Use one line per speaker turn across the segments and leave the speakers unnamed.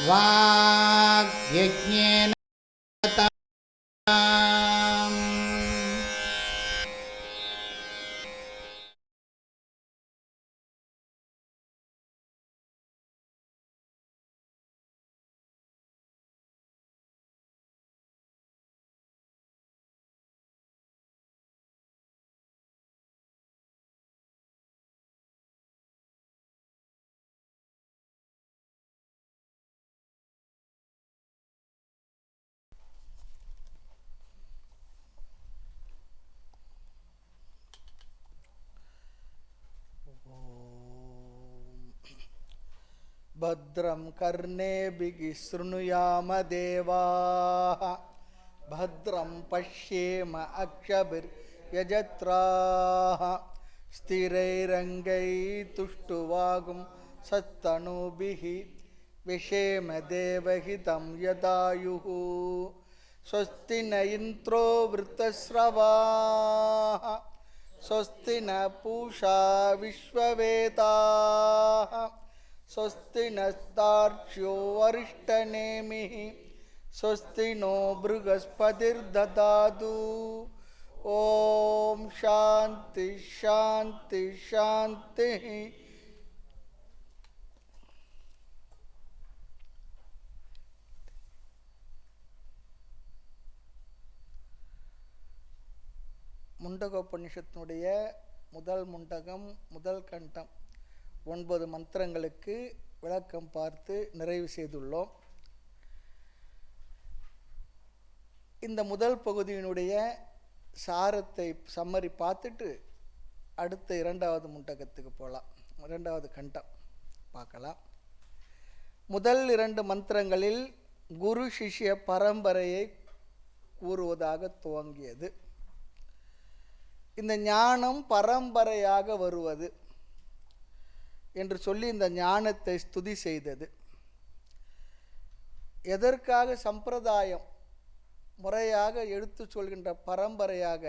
वाग्यज्ञेन भद्रं कर्णेभिः शृणुयाम देवाः भद्रं पश्येम अक्षभिर्यजत्राः स्थिरैरङ्गैस्तुष्टुवागुं सत्तनूभिः विषेम देवहितं यदायुः स्वस्ति न इंद्रो वृत्तस्रवाः स्वस्ति न पूषा विश्ववेदाः स्वस्ति नस्तार्क्ष्यो वरिष्ठनेमिः स्वस्ति नो बृहस्पतिर्ददातु ओम शांति शांति शांति. முண்டகோபனிஷத்தினுடைய முதல் முண்டகம் முதல் கண்டம் 9 மந்திரங்களுக்கு விளக்கம் பார்த்து நிறைவு செய்துள்ளோம். இந்த முதல் பகுதியினுடைய சாரத்தை சம்மரி பார்த்துட்டு அடுத்த இரண்டாவது முண்டகத்துக்கு போகலாம். இரண்டாவது கண்டம் பார்க்கலாம். முதல் 2 மந்திரங்களில் குரு சிஷ்ய பரம்பரையை கூறுவதாக துவங்கியது. இந்த ஞானம் பரம்பரையாக வருவது என்று சொல்லி இந்த ஞானத்தை ஸ்துதி செய்தது. எதற்காக சம்பிரதாயம் முறையாக எடுத்து சொல்கின்ற பரம்பரையாக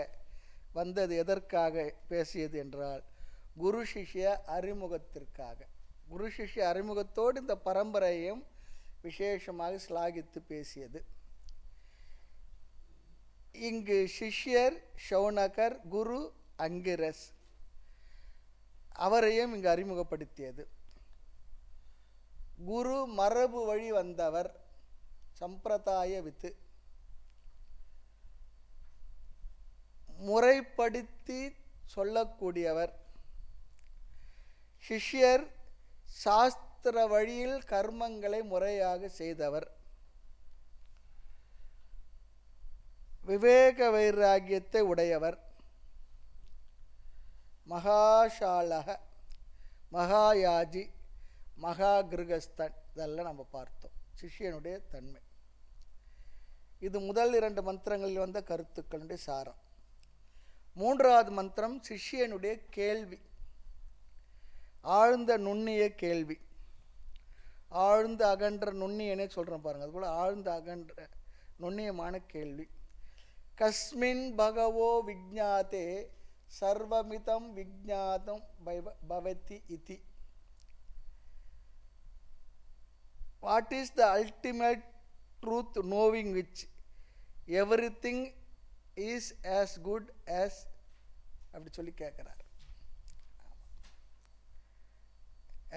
வந்தது, எதற்காக பேசியது என்றால் குரு சிஷ்ய அறிமுகத்திற்காக. குரு சிஷ்ய அறிமுகத்தோடு இந்த பரம்பரையும் விசேஷமாக ஸ்லாகித்து பேசியது. இங்கு சிஷ்யர் ஷௌனகர், குரு அங்கிரஸ் அவரையும் இங்கு அறிமுகப்படுத்தியது. குரு மரபு வழி வந்தவர், சம்பிரதாய வித்து, முறைப்படுத்தி சொல்லக்கூடியவர். சிஷ்யர் சாஸ்திர வழியில் கர்மங்களை முறையாக செய்தவர். விவேக வைராகியத்தை உடையவர். மகாஷாலக, மகாயாஜி, மகா கிருகஸ்தன், இதெல்லாம் நம்ம பார்த்தோம் சிஷ்யனுடைய தன்மை. இது முதல் 2 மந்திரங்களில் வந்த கருத்துக்களுடைய சாரம். மூன்றாவது மந்திரம் சிஷ்யனுடைய கேள்வி, ஆழ்ந்த நுண்ணிய கேள்வி. ஆழ்ந்த அகன்ற நுண்ணியனே சொல்கிறேன் பாருங்கள், அதுபோல் ஆழ்ந்த அகன்ற நுண்ணியமான கேள்வி. கஸ்மின் பகவோ விஜ்ஞாதே சர்வமிதம் விஜ்ஞாதம் பவதி இதி. What is the ultimate truth knowing which everything is as good as, அப்படி சொல்லி கேட்குறார்.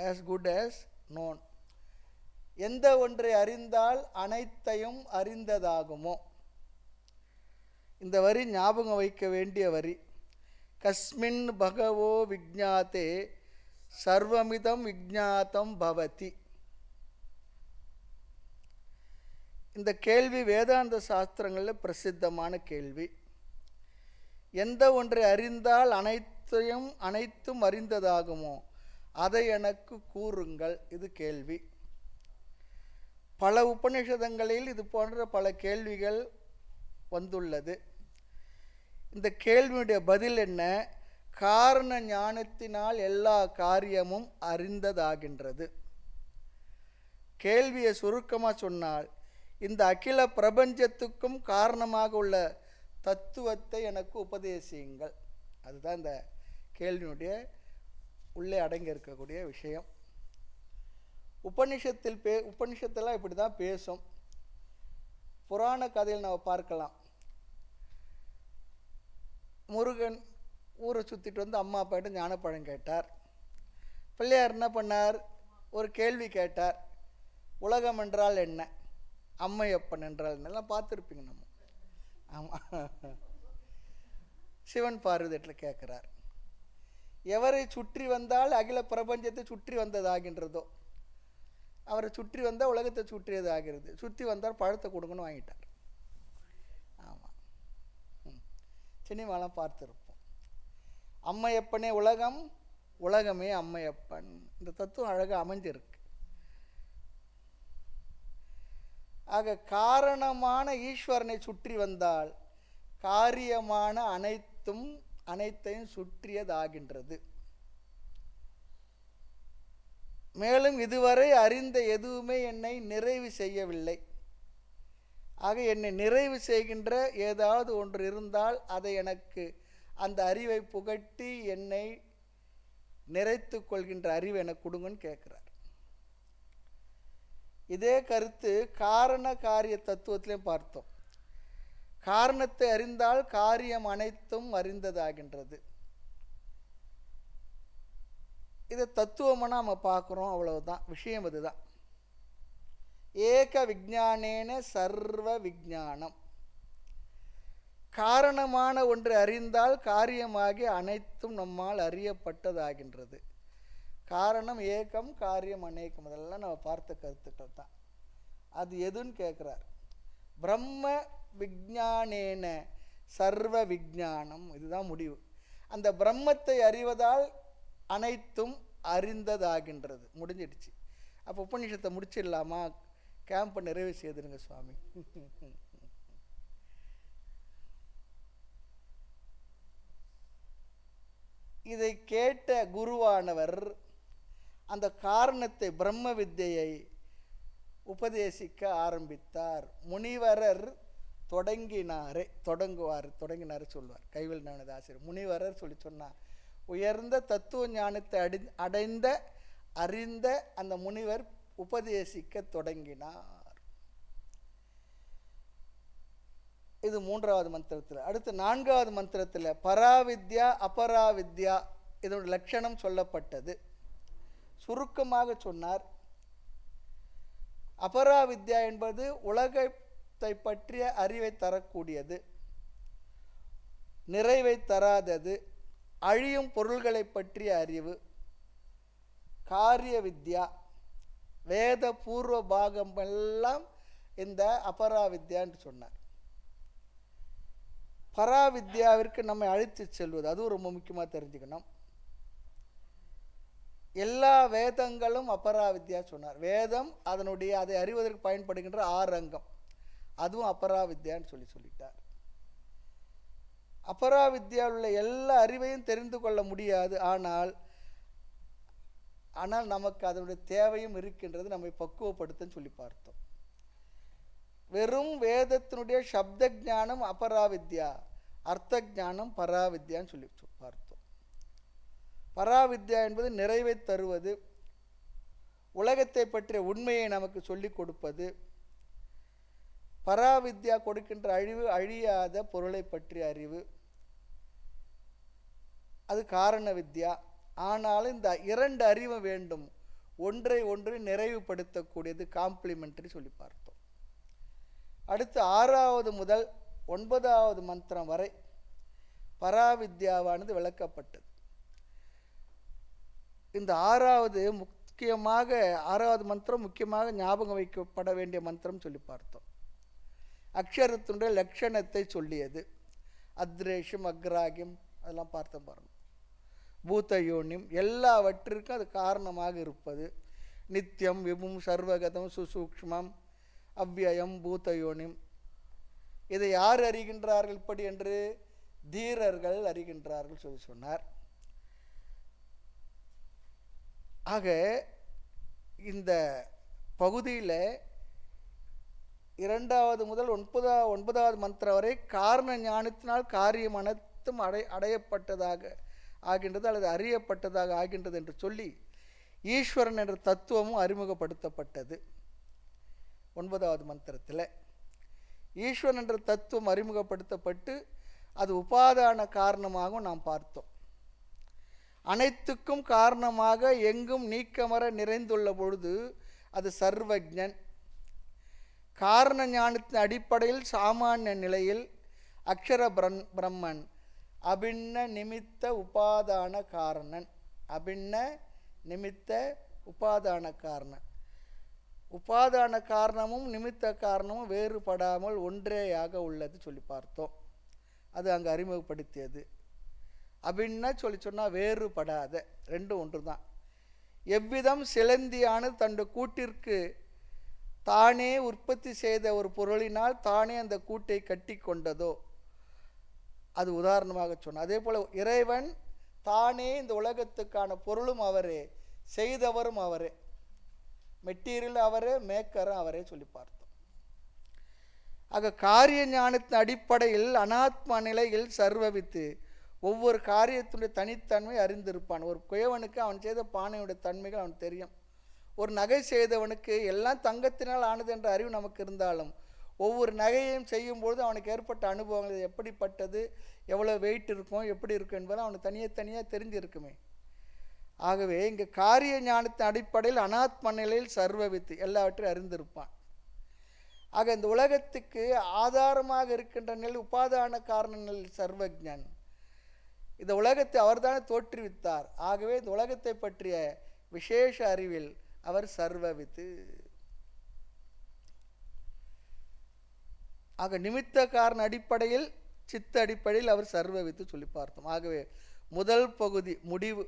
As good as known. எந்த ஒன்றை அறிந்தால் அனைத்தையும் அறிந்ததாகுமோ. இந்த வரி ஞாபகம் வைக்க வேண்டிய வரி. கஸ்மின் பகவோ விஜ்ஞாதே சர்வமிதம் விஜ்ஞாதம் பவதி. இந்த கேள்வி வேதாந்த சாஸ்திரங்களில் பிரசித்தமான கேள்வி. எந்த ஒன்றை அறிந்தால் அனைத்தும் அறிந்ததாகுமோ அதை எனக்கு கூறுங்கள், இது கேள்வி. பல உபநிஷதங்களில் இது போன்ற பல கேள்விகள் வந்துள்ளது. இந்த கேள்வியுடைய பதில் என்ன? காரண ஞானத்தினால் எல்லா காரியமும் அறிந்ததாகின்றது. கேள்வியை சுருக்கமாக சொன்னால், இந்த அகில பிரபஞ்சத்துக்கும் காரணமாக உள்ள தத்துவத்தை எனக்கு உபதேசியுங்கள். அதுதான் இந்த கேள்வியுடைய உள்ளே அடங்கி இருக்கக்கூடிய விஷயம். உபனிஷத்தெல்லாம் இப்படி தான் பேசும். புராண கதையில் நம்ம பார்க்கலாம். முருகன் ஊரை சுற்றிட்டு வந்து அம்மா அப்பாட்ட ஞானப்பழம் கேட்டார். பிள்ளையார் என்ன பண்ணார்? ஒரு கேள்வி கேட்டார். உலகம் என்றால் என்ன, அம்மையப்பன் என்றால் என்னெல்லாம் பார்த்துருப்பீங்க நம்ம. ஆமாம், சிவன் பார்வதியில் கேட்குறார். எவரை சுற்றி வந்தால் அகில பிரபஞ்சத்தை சுற்றி வந்ததாகின்றதோ, அவரை சுற்றி வந்தால் உலகத்தை சுற்றியது ஆகிறது. சுற்றி வந்தால் பழத்தை கொடுங்கன்னு வாங்கிட்டார். ஆமாம், சினிமாலாம் பார்த்துருப்போம். அம்மையப்பனே உலகம், உலகமே அம்மையப்பன். இந்த தத்துவம் அழகாக அமைஞ்சிருக்கு. ஆக காரணமான ஈஸ்வரனை சுற்றி வந்தால் காரியமான அனைத்தையும் சுற்றியதாகின்றது. மேலும் இதுவரை அறிந்த எதுவுமே என்னை நிறைவு செய்யவில்லை. ஆக என்னை நிறைவு செய்கின்ற ஏதாவது ஒன்று இருந்தால் அதை எனக்கு அந்த அறிவை புகட்டி என்னை நிறைத்து கொள்கின்ற அறிவை எனக்கு கொடுங்கன்னு கேட்குறார். இதே கருத்து காரண காரிய தத்துவத்திலையும் பார்த்தோம். காரணத்தை அறிந்தால் காரியம் அனைத்தும் அறிந்ததாகின்றது. இதை தத்துவமாக நம்ம பார்க்குறோம், அவ்வளவுதான். விஷயம் அதுதான். ஏக விஞ்ஞானேன சர்வ விஞ்ஞானம். காரணமான ஒன்று அறிந்தால் காரியமாகி அனைத்தும் நம்மால் அறியப்பட்டதாகின்றது. காரணம் ஏகம், காரியம் அநேகம். அதெல்லாம் நம்ம பார்த்த கருத்துக்கள் தான். அது எதுன்னு கேட்குறார். பிரம்ம விஞ்ஞானேன சர்வ விஞ்ஞானம். இதுதான் முடிவு. அந்த பிரம்மத்தை அறிவதால் அனைத்தும் அறிந்ததாகின்றது. முடிஞ்சிடுச்சு. அப்போ உபநிஷத்தை முடிச்சிடலாமா? கேம்பை நிறைவு செய்திருங்க சுவாமி. இதை கேட்ட குருவானவர் அந்த காரணத்தை, பிரம்ம வித்தையை உபதேசிக்க ஆரம்பித்தார். முனிவரர் தொடங்கினார் சொல்வார் கைவில் ஞானதாசர். முனிவரர் சொல்லி சொன்னார். உயர்ந்த தத்துவ ஞானத்தை அறிந்த அந்த முனிவர் உபதேசிக்க தொடங்கினார். இது 3வது மந்திரத்தில். அடுத்து 4வது மந்திரத்தில் பராவித்யா அபராவித்யா இதனுடைய லட்சணம் சொல்லப்பட்டது. சுருக்கமாக சொன்னார். அபராவித்யா என்பது உலகத்தை பற்றிய அறிவை தரக்கூடியது, நிறைவை தராதது, அழியும் பொருள்களை பற்றிய அறிவு. காரிய வித்யா, வேத பூர்வ பாகம் எல்லாம் இந்த அபராவித்யான்னு சொன்னார். பராவித்யாவிற்கு நம்மை அழைத்து செல்வது, அதுவும் ரொம்ப முக்கியமாக தெரிஞ்சுக்கணும். எல்லா வேதங்களும் அபராவித்யா சொன்னார். வேதம் அதை அறிவதற்கு பயன்படுகின்ற 6 அங்கம், அதுவும் அபராவித்யான்னு சொல்லிட்டார். அபராவித்யாவில் உள்ள எல்லா அறிவையும் தெரிந்து கொள்ள முடியாது. ஆனால் நமக்கு அதனுடைய தேவையும் இருக்கின்றது. நம்மை பக்குவப்படுத்தன்னு சொல்லி பார்த்தோம். வெறும் வேதத்தினுடைய சப்த ஞானம் அபராவித்யா, அர்த்த ஞானம் பராவித்யான்னு சொல்லி பார்த்தோம். பராவித்யா என்பது நிறைவை தருவது, உலகத்தை பற்றிய உண்மையை நமக்கு சொல்லிக் கொடுப்பது. பராவித்யா கொடுக்கின்ற அழியாத பொருளை பற்றிய அறிவு, அது காரண வித்யா. ஆனாலும் இந்த 2 அறிவு வேண்டும், ஒன்றை ஒன்று நிறைவுபடுத்தக்கூடியது, காம்ப்ளிமெண்டரி சொல்லி பார்த்தோம். அடுத்து 6வது முதல் 9வது மந்திரம் வரை பராவித்யாவானது விளக்கப்பட்டது. இந்த 6வது மந்திரம் முக்கியமாக ஞாபகம் வைக்கப்பட வேண்டிய மந்திரம் சொல்லி பார்த்தோம். அக்ஷரத்தினுடைய லட்சணத்தை சொல்லியது. அத்ரேஷம், அக்ராகியம், அதெல்லாம் பார்த்தோம் பாருங்க. பூதயோனிம், எல்லாவற்றிற்கும் அது காரணமாக இருப்பது. நித்தியம், விபும், சர்வகதம், சுசூக்ஷ்மம், அவ்யயம், பூதயோனிம். இதை யார் அறிகின்றார்கள் இப்படி என்று? தீரர்கள் அறிகின்றார்கள் சொல்லி சொன்னார். ஆக இந்த பகுதியில் 2வது முதல் 9வது மந்திரம் வரை காரண ஞானத்தினால் காரியம் அனைத்தும் அடையப்பட்டதாக ஆகின்றது அல்லது அறியப்பட்டதாக ஆகின்றது என்று சொல்லி, ஈஸ்வரன் என்ற தத்துவமும் அறிமுகப்படுத்தப்பட்டது. 9வது மந்திரத்தில் ஈஸ்வரன் என்ற தத்துவம் அறிமுகப்படுத்தப்பட்டு அது உபாதான காரணமாகவும் நாம் பார்த்தோம். அனைத்துக்கும் காரணமாக எங்கும் நீக்கமர நிறைந்துள்ள பொழுது அது சர்வஜன். காரண ஞானத்தின் அடிப்படையில் சாமானிய நிலையில் அக்ஷர பிரம்மன் அபின்ன நிமித்த உபாதான காரணன். அபின்ன நிமித்த உபாதான காரணன். உபாதான காரணமும் நிமித்த காரணமும் வேறுபடாமல் ஒன்றேயாக உள்ளது சொல்லி பார்த்தோம். அது அங்கே அறிமுகப்படுத்தியது. அபின்ன சொல்லி சொன்னால் வேறுபடாத, ரெண்டும் ஒன்று தான். எவ்விதம் சிலந்தியானது தன்னுடைய கூட்டிற்கு தானே உற்பத்தி செய்த ஒரு பொருளினால் தானே அந்த கூட்டை கட்டி கொண்டதோ அது உதாரணமாக சொன்ன. அதே போல் இறைவன் தானே இந்த உலகத்துக்கான பொருளும் அவரே, செய்தவரும் அவரே, மெட்டீரியல் அவரே, மேக்கரும் அவரே சொல்லி பார்த்தோம். ஆக காரிய ஞானத்தின் அடிப்படையில் அனாத்மா நிலையில் சர்வவித்து ஒவ்வொரு காரியத்தினுடைய தனித்தன்மை அறிந்திருப்பான். ஒரு குயவனுக்கு அவன் செய்த பானையுடைய தன்மைகள் அவன் தெரியும். ஒரு நகை செய்தவனுக்கு எல்லாம் தங்கத்தினால் ஆனது என்ற அறிவு நமக்கு இருந்தாலும் ஒவ்வொரு நகையையும் செய்யும்பொழுது அவனுக்கு ஏற்பட்ட அனுபவங்கள் எப்படிப்பட்டது, எவ்வளோ வெயிட் இருக்கும், எப்படி இருக்கும் என்பதை அவனுக்கு தனியாக தெரிஞ்சிருக்குமே. ஆகவே இங்கே காரிய ஞானத்தின் அடிப்படையில் அனாத்ம நிலையில் சர்வவித்து எல்லாவற்றையும் அறிந்திருப்பான். ஆக இந்த உலகத்துக்கு ஆதாரமாக இருக்கின்ற நிலை உபாதான காரண நிலையில் சர்வஜன். இந்த உலகத்தை அவர்தானே தோற்றுவித்தார். ஆகவே இந்த உலகத்தை பற்றிய விசேஷ அறிவில் அவர் சர்வவித்து. ஆக நிமித்த காரண அடிப்படையில் சித்த அடிப்படையில் அவர் சர்வவித்து சொல்லி பார்த்தோம். ஆகவே முதல் பகுதி முடிவு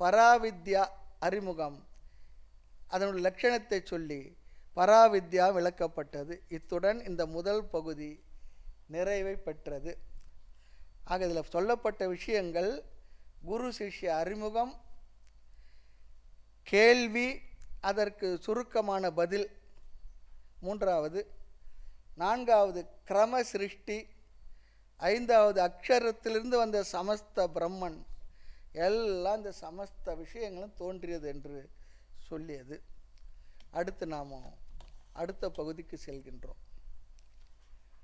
பராவித்யா அறிமுகம், அதனுடைய லட்சணத்தை சொல்லி பராவித்யா விளக்கப்பட்டது. இத்துடன் இந்த முதல் பகுதி நிறைவை பெற்றது. ஆக இதில் சொல்லப்பட்ட விஷயங்கள் குரு சிஷ்ய அறிமுகம், கேள்வி, அதற்கு சுருக்கமான பதில் 3வது, 4வது கிரம சிருஷ்டி, 5வது அக்ஷரத்திலிருந்து வந்த சமஸ்த பிரம்மன், எல்லாம் இந்த சமஸ்த விஷயங்களும் தோன்றியது என்று சொல்லியது. அடுத்து நாம் அடுத்த பகுதிக்கு செல்கின்றோம்.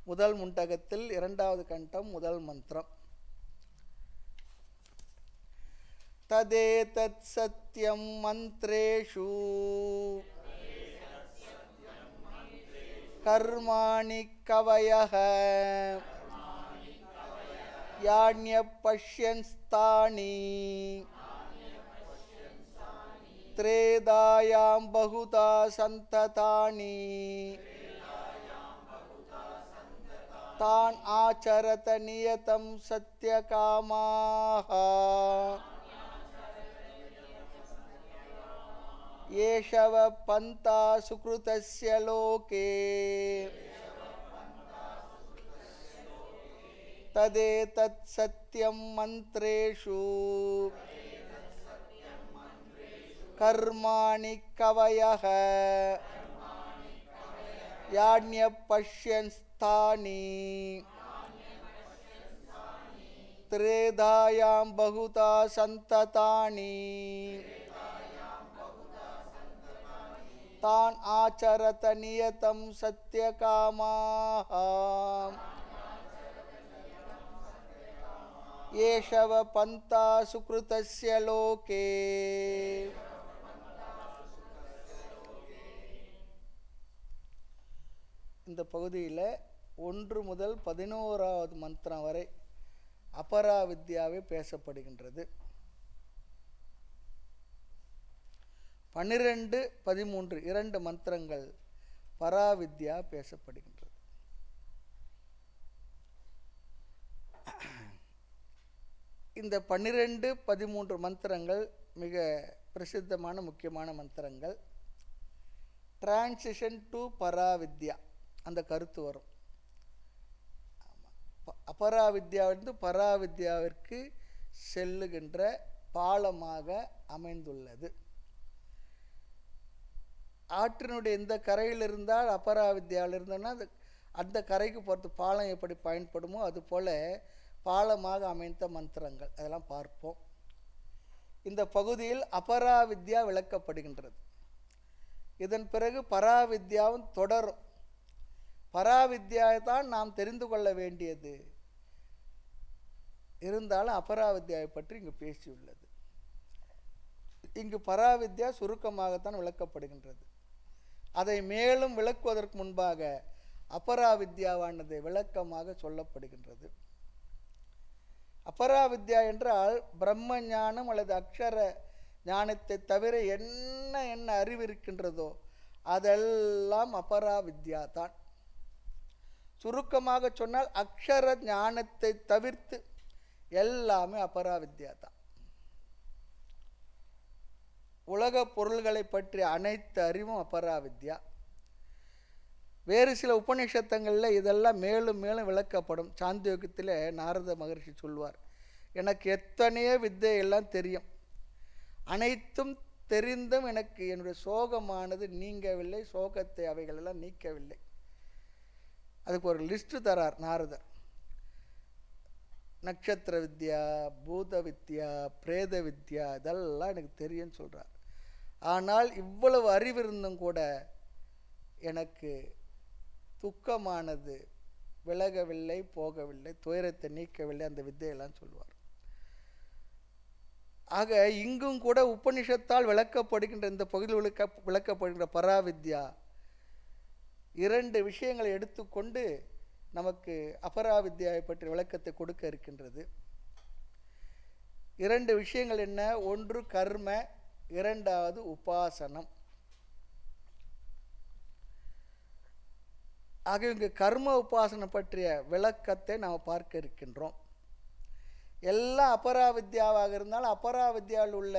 முதல் முண்டகத்தில் 2வது கண்டம் முதல் மந்திரம். ததேதத் சத்யம் மந்த்ரேஷு கர்மாணி கவயஹ யான்யப் பஷ்யன்ஸ்தானி த்ரேதாயாம் பகுதா சந்ததானி தான் ஆச்சரத நியதம் சத்யகாமாஹ ஏஷவ பந்தா சுக்ருதஸ்ய லோகே ததேதத் சத்யம் மந்த்ரேஷு கர்மாணி கவயஹ யான்யப் பஷ்யன்ஸ்தானி த்ரேதாயாம் பகுதா சந்ததானி தான் ஆச்சரத நியதம் சத்யகாமாஹ ஏஷவ பந்தா சுக்ருதஸ்ய லோகே. இந்த பகுதியில் 1 முதல் 11வது மந்திரம் வரை அபராவித்யாவே பேசப்படுகின்றது. 12, 13 2 மந்திரங்கள் பராவித்யா பேசப்படுகின்றது. இந்த 12, 13 மந்திரங்கள் மிக பிரசித்தமான முக்கியமான மந்திரங்கள். டிரான்சிஷன் டு பராவித்யா அந்த கருத்து வரும். அபராவித்யாவிலிருந்து பராவித்யாவிற்கு செல்லுகின்ற பாலமாக அமைந்துள்ளது. ஆற்றினுடைய இந்த கரையில் இருந்தால் அபராவித்யாவில் இருந்தோன்னா அந்த கரைக்கு போகிறது பாலம் எப்படி பயன்படுமோ அதுபோல் பாலமாக அமைந்த மந்திரங்கள் அதெல்லாம் பார்ப்போம். இந்த பகுதியில் அபராவித்யா விளக்கப்படுகின்றது. இதன் பிறகு பராவித்யாவும் தொடரும். பராவித்யாவை தான் நாம் தெரிந்து கொள்ள வேண்டியது. இருந்தாலும் அபராவித்யாவை பற்றி இங்கு பேசியுள்ளது. இங்கு பராவித்யா சுருக்கமாகத்தான் விளக்கப்படுகின்றது. அதை மேலும் விளக்குவதற்கு முன்பாக அபராவித்யாவானது விளக்கமாக சொல்லப்படுகின்றது. அபராவித்யா என்றால் பிரம்ம ஞானம் அல்லது அக்ஷர ஞானத்தை தவிர என்ன என்ன அறிவு இருக்கின்றதோ அதெல்லாம் அபராவித்யா தான். சுருக்கமாக சொன்னால் அக்ஷர ஞானத்தை தவிர்த்து எல்லாமே அபராவித்யா தான். உலக பொருள்களை பற்றிய அனைத்து அறிவும் அபராவித்யா. வேறு சில உபநிஷத்தங்களில் இதெல்லாம் மேலும் மேலும் விளக்கப்படும். சாந்தியோகத்தில் நாரத மகர்ஷி சொல்வார், எனக்கு எத்தனையோ வித்தை எல்லாம் தெரியும், அனைத்தும் தெரிந்தும் எனக்கு என்னுடைய சோகமானது நீங்கவில்லை, சோகத்தை அவைகளெல்லாம் நீக்கவில்லை. அதுக்கு ஒரு லிஸ்ட்டு தரார் நாரதர். நட்சத்திர வித்யா, பூத வித்யா, பிரேத வித்யா இதெல்லாம் எனக்கு தெரியும்னு சொல்கிறார். ஆனால் இவ்வளவு அறிவு இருந்தும் கூட எனக்கு துக்கமானது விலகவில்லை, போகவில்லை, துயரத்தை நீக்கவில்லை, அந்த வித்தையெல்லாம் சொல்லுவார். ஆக இங்கும் கூட உபனிஷத்தால் விளக்கப்படுகின்ற இந்த பகுதியில் விளக்கப்படுகின்ற பராவித்யா இரண்டு விஷயங்களை எடுத்துக்கொண்டு நமக்கு அபராவித்யாவை பற்றிய விளக்கத்தை கொடுக்க இருக்கின்றது. இரண்டு விஷயங்கள் என்ன? ஒன்று கர்ம, இரண்டாவது உபாசனம். ஆக இங்கு கர்ம உபாசனம் பற்றிய விளக்கத்தை நாம் பார்க்க இருக்கின்றோம். எல்லாம் அபராவித்யாவாக இருந்தாலும் அபராவித்யாவில் உள்ள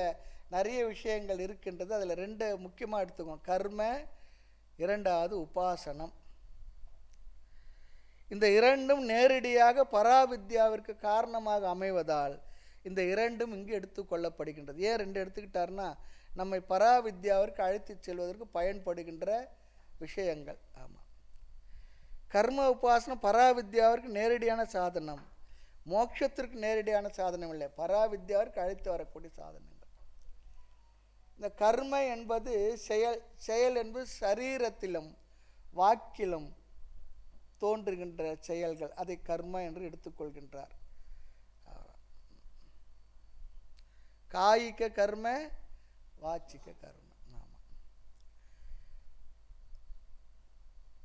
நிறைய விஷயங்கள் இருக்கின்றது. அதில் ரெண்டு முக்கியமாக எடுத்துக்கோங்க, கர்ம, இரண்டாவது உபாசனம். இந்த இரண்டும் நேரடியாக பராவித்யாவிற்கு காரணமாக அமைவதால் இந்த இரண்டும் இங்கு எடுத்துக்கொள்ளப்படுகின்றது. ஏன் ரெண்டு எடுத்துக்கிட்டார்னா, நம்மை பராவித்யாவிற்கு அழைத்து செல்வதற்கு பயன்படுகின்ற விஷயங்கள். ஆமாம், கர்ம உபாசனம் பராவித்யாவிற்கு நேரடியான சாதனம், மோட்சத்திற்கு நேரடியான சாதனம் இல்லை, பராவித்யாவிற்கு அழைத்து வரக்கூடிய சாதனங்கள். இந்த கர்ம என்பது செயல் என்பது சரீரத்திலும் வாக்கிலும் தோன்றுகின்ற செயல்கள், அதை கர்ம என்று எடுத்துக்கொள்கின்றார். காயிக கர்ம, வாச்சிக கர்ம. ஆமாம்,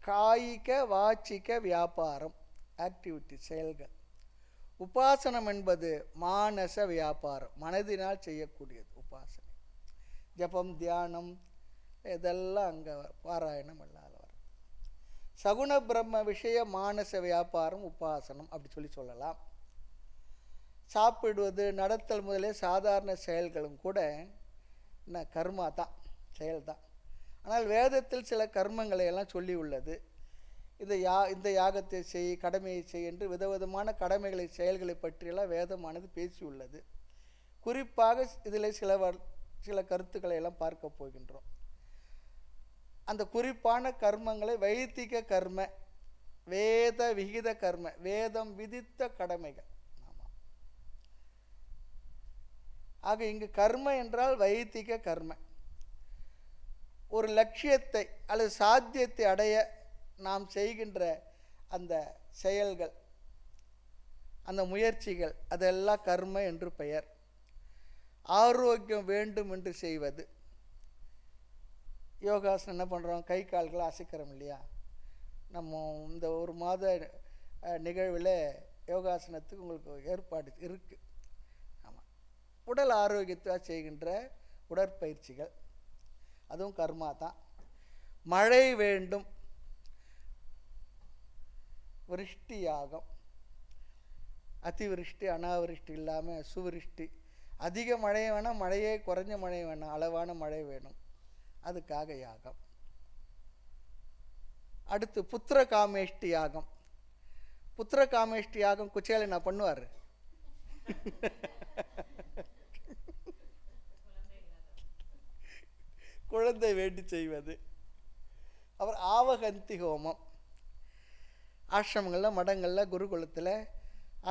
காயிக வாச்சிக வியாபாரம், ஆக்டிவிட்டி, செயல்கள். உபாசனம் என்பது மானச வியாபாரம், மனதினால் செய்யக்கூடியது உபாசனை. ஜபம், தியானம் இதெல்லாம் அங்கே பாராயணம் எல்லாம் வரும். சகுண பிரம்ம விஷய மானச வியாபாரம் உபாசனம் அப்படி சொல்லலாம். சாப்பிடுவது, நடத்தல் முதலே சாதாரண செயல்களும் கூட என்ன கர்மா தான், செயல்தான். ஆனால் வேதத்தில் சில கர்மங்களை எல்லாம் சொல்லி உள்ளது. இந்த யாகத்தை செய், கடமையை செய் என்று விதவிதமான கடமைகளை, செயல்களை பற்றியெல்லாம் வேதமானது பேசியுள்ளது. குறிப்பாக இதில் சில கருத்துக்களை எல்லாம் பார்க்க போகின்றோம். அந்த குறிப்பான கர்மங்களை வைதிக கர்ம, வேத விகித கர்ம, வேதம் விதித்த கடமைகள். ஆமாம், ஆக இங்கு கர்ம என்றால் வைதிக கர்ம. ஒரு லட்சியத்தை அல்லது சாத்தியத்தை அடைய நாம் செய்கின்ற அந்த செயல்கள், அந்த முயற்சிகள், அதெல்லாம் கர்ம என்று பெயர். ஆரோக்கியம் வேண்டும் என்று செய்வது. யோகாசனம் என்ன பண்ணுறோம்? கை கால்களை அசைக்கிறோம் இல்லையா? நம்ம இந்த ஒரு மாத நிகழ்வில் யோகாசனத்துக்கு உங்களுக்கு ஏற்பாடு இருக்குது. ஆமாம், உடல் ஆரோக்கியத்தை செய்கின்ற உடற்பயிற்சிகள், அதுவும் கர்மா தான். மழை வேண்டும், விருஷ்டி யாகம், அதிவிருஷ்டி அனாவிருஷ்டி இல்லாமல் சுவிருஷ்டி, அதிக மழை வேணாம், மழையே குறைஞ்ச மழை வேணாம், அளவான மழை வேணும், அதுக்காக யாகம். அடுத்து புத்திர காமேஷ்டி யாகம். புத்திர காமேஷ்டி யாகம் குச்சேல என்ன பண்ணுவார்? குழந்தை வேண்டி செய்வது. அவர் ஆவகந்தி ஹோமம், ஆசிரமங்களில், மடங்களில், குருகுலத்தில்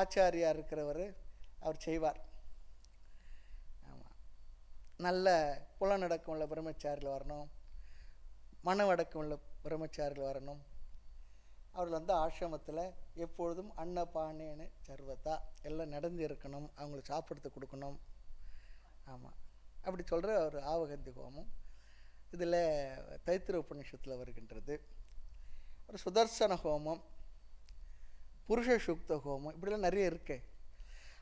ஆச்சாரியா இருக்கிறவர் அவர் செய்வார். ஆமாம், நல்ல புலனடக்கம் உள்ள பிரம்மச்சாரிகள் வரணும், மனவடக்கம் உள்ள பிரம்மச்சாரிகள் வரணும். அவர்கள் வந்து ஆசிரமத்தில் எப்பொழுதும் அன்னபானேன்னு சர்வத்தா எல்லாம் நடந்து இருக்கணும், அவங்களுக்கு சாப்பிட்றதுக்கு கொடுக்கணும். ஆமாம், அப்படி சொல்கிற ஒரு ஆவகந்தி ஹோமம் இதில் தைத்திர உபநிஷத்தில் வருகின்றது. ஒரு சுதர்சன ஹோமம், புருஷ சுக்த ஹோமம், இப்படிலாம் நிறைய இருக்கு.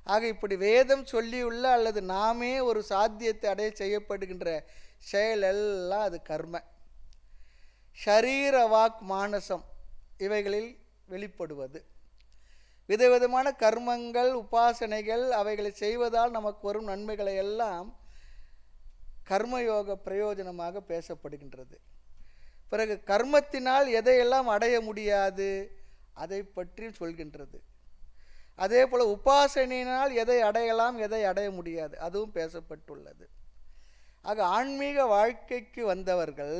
ஆக இப்படி வேதம் சொல்லியுள்ள அல்லது நாமே ஒரு சாத்தியத்தை அடைய செய்யப்படுகின்ற செயல் எல்லாம் அது கர்ம. ஷரீர வாக் மானசம் இவைகளில் வெளிப்படுவது. விதவிதமான கர்மங்கள் உபாசனைகள் அவைகளை செய்வதால் நமக்கு வரும் நன்மைகளை எல்லாம் கர்மயோக பிரயோஜனமாக பேசப்படுகின்றது. பிறகு கர்மத்தினால் எதையெல்லாம் அடைய முடியாது அதை பற்றி சொல்கின்றது. அதே போல் உபாசனையினால் எதை அடையலாம் எதை அடைய முடியாது அதுவும் பேசப்பட்டுள்ளது. ஆக ஆன்மீக வாழ்க்கைக்கு வந்தவர்கள்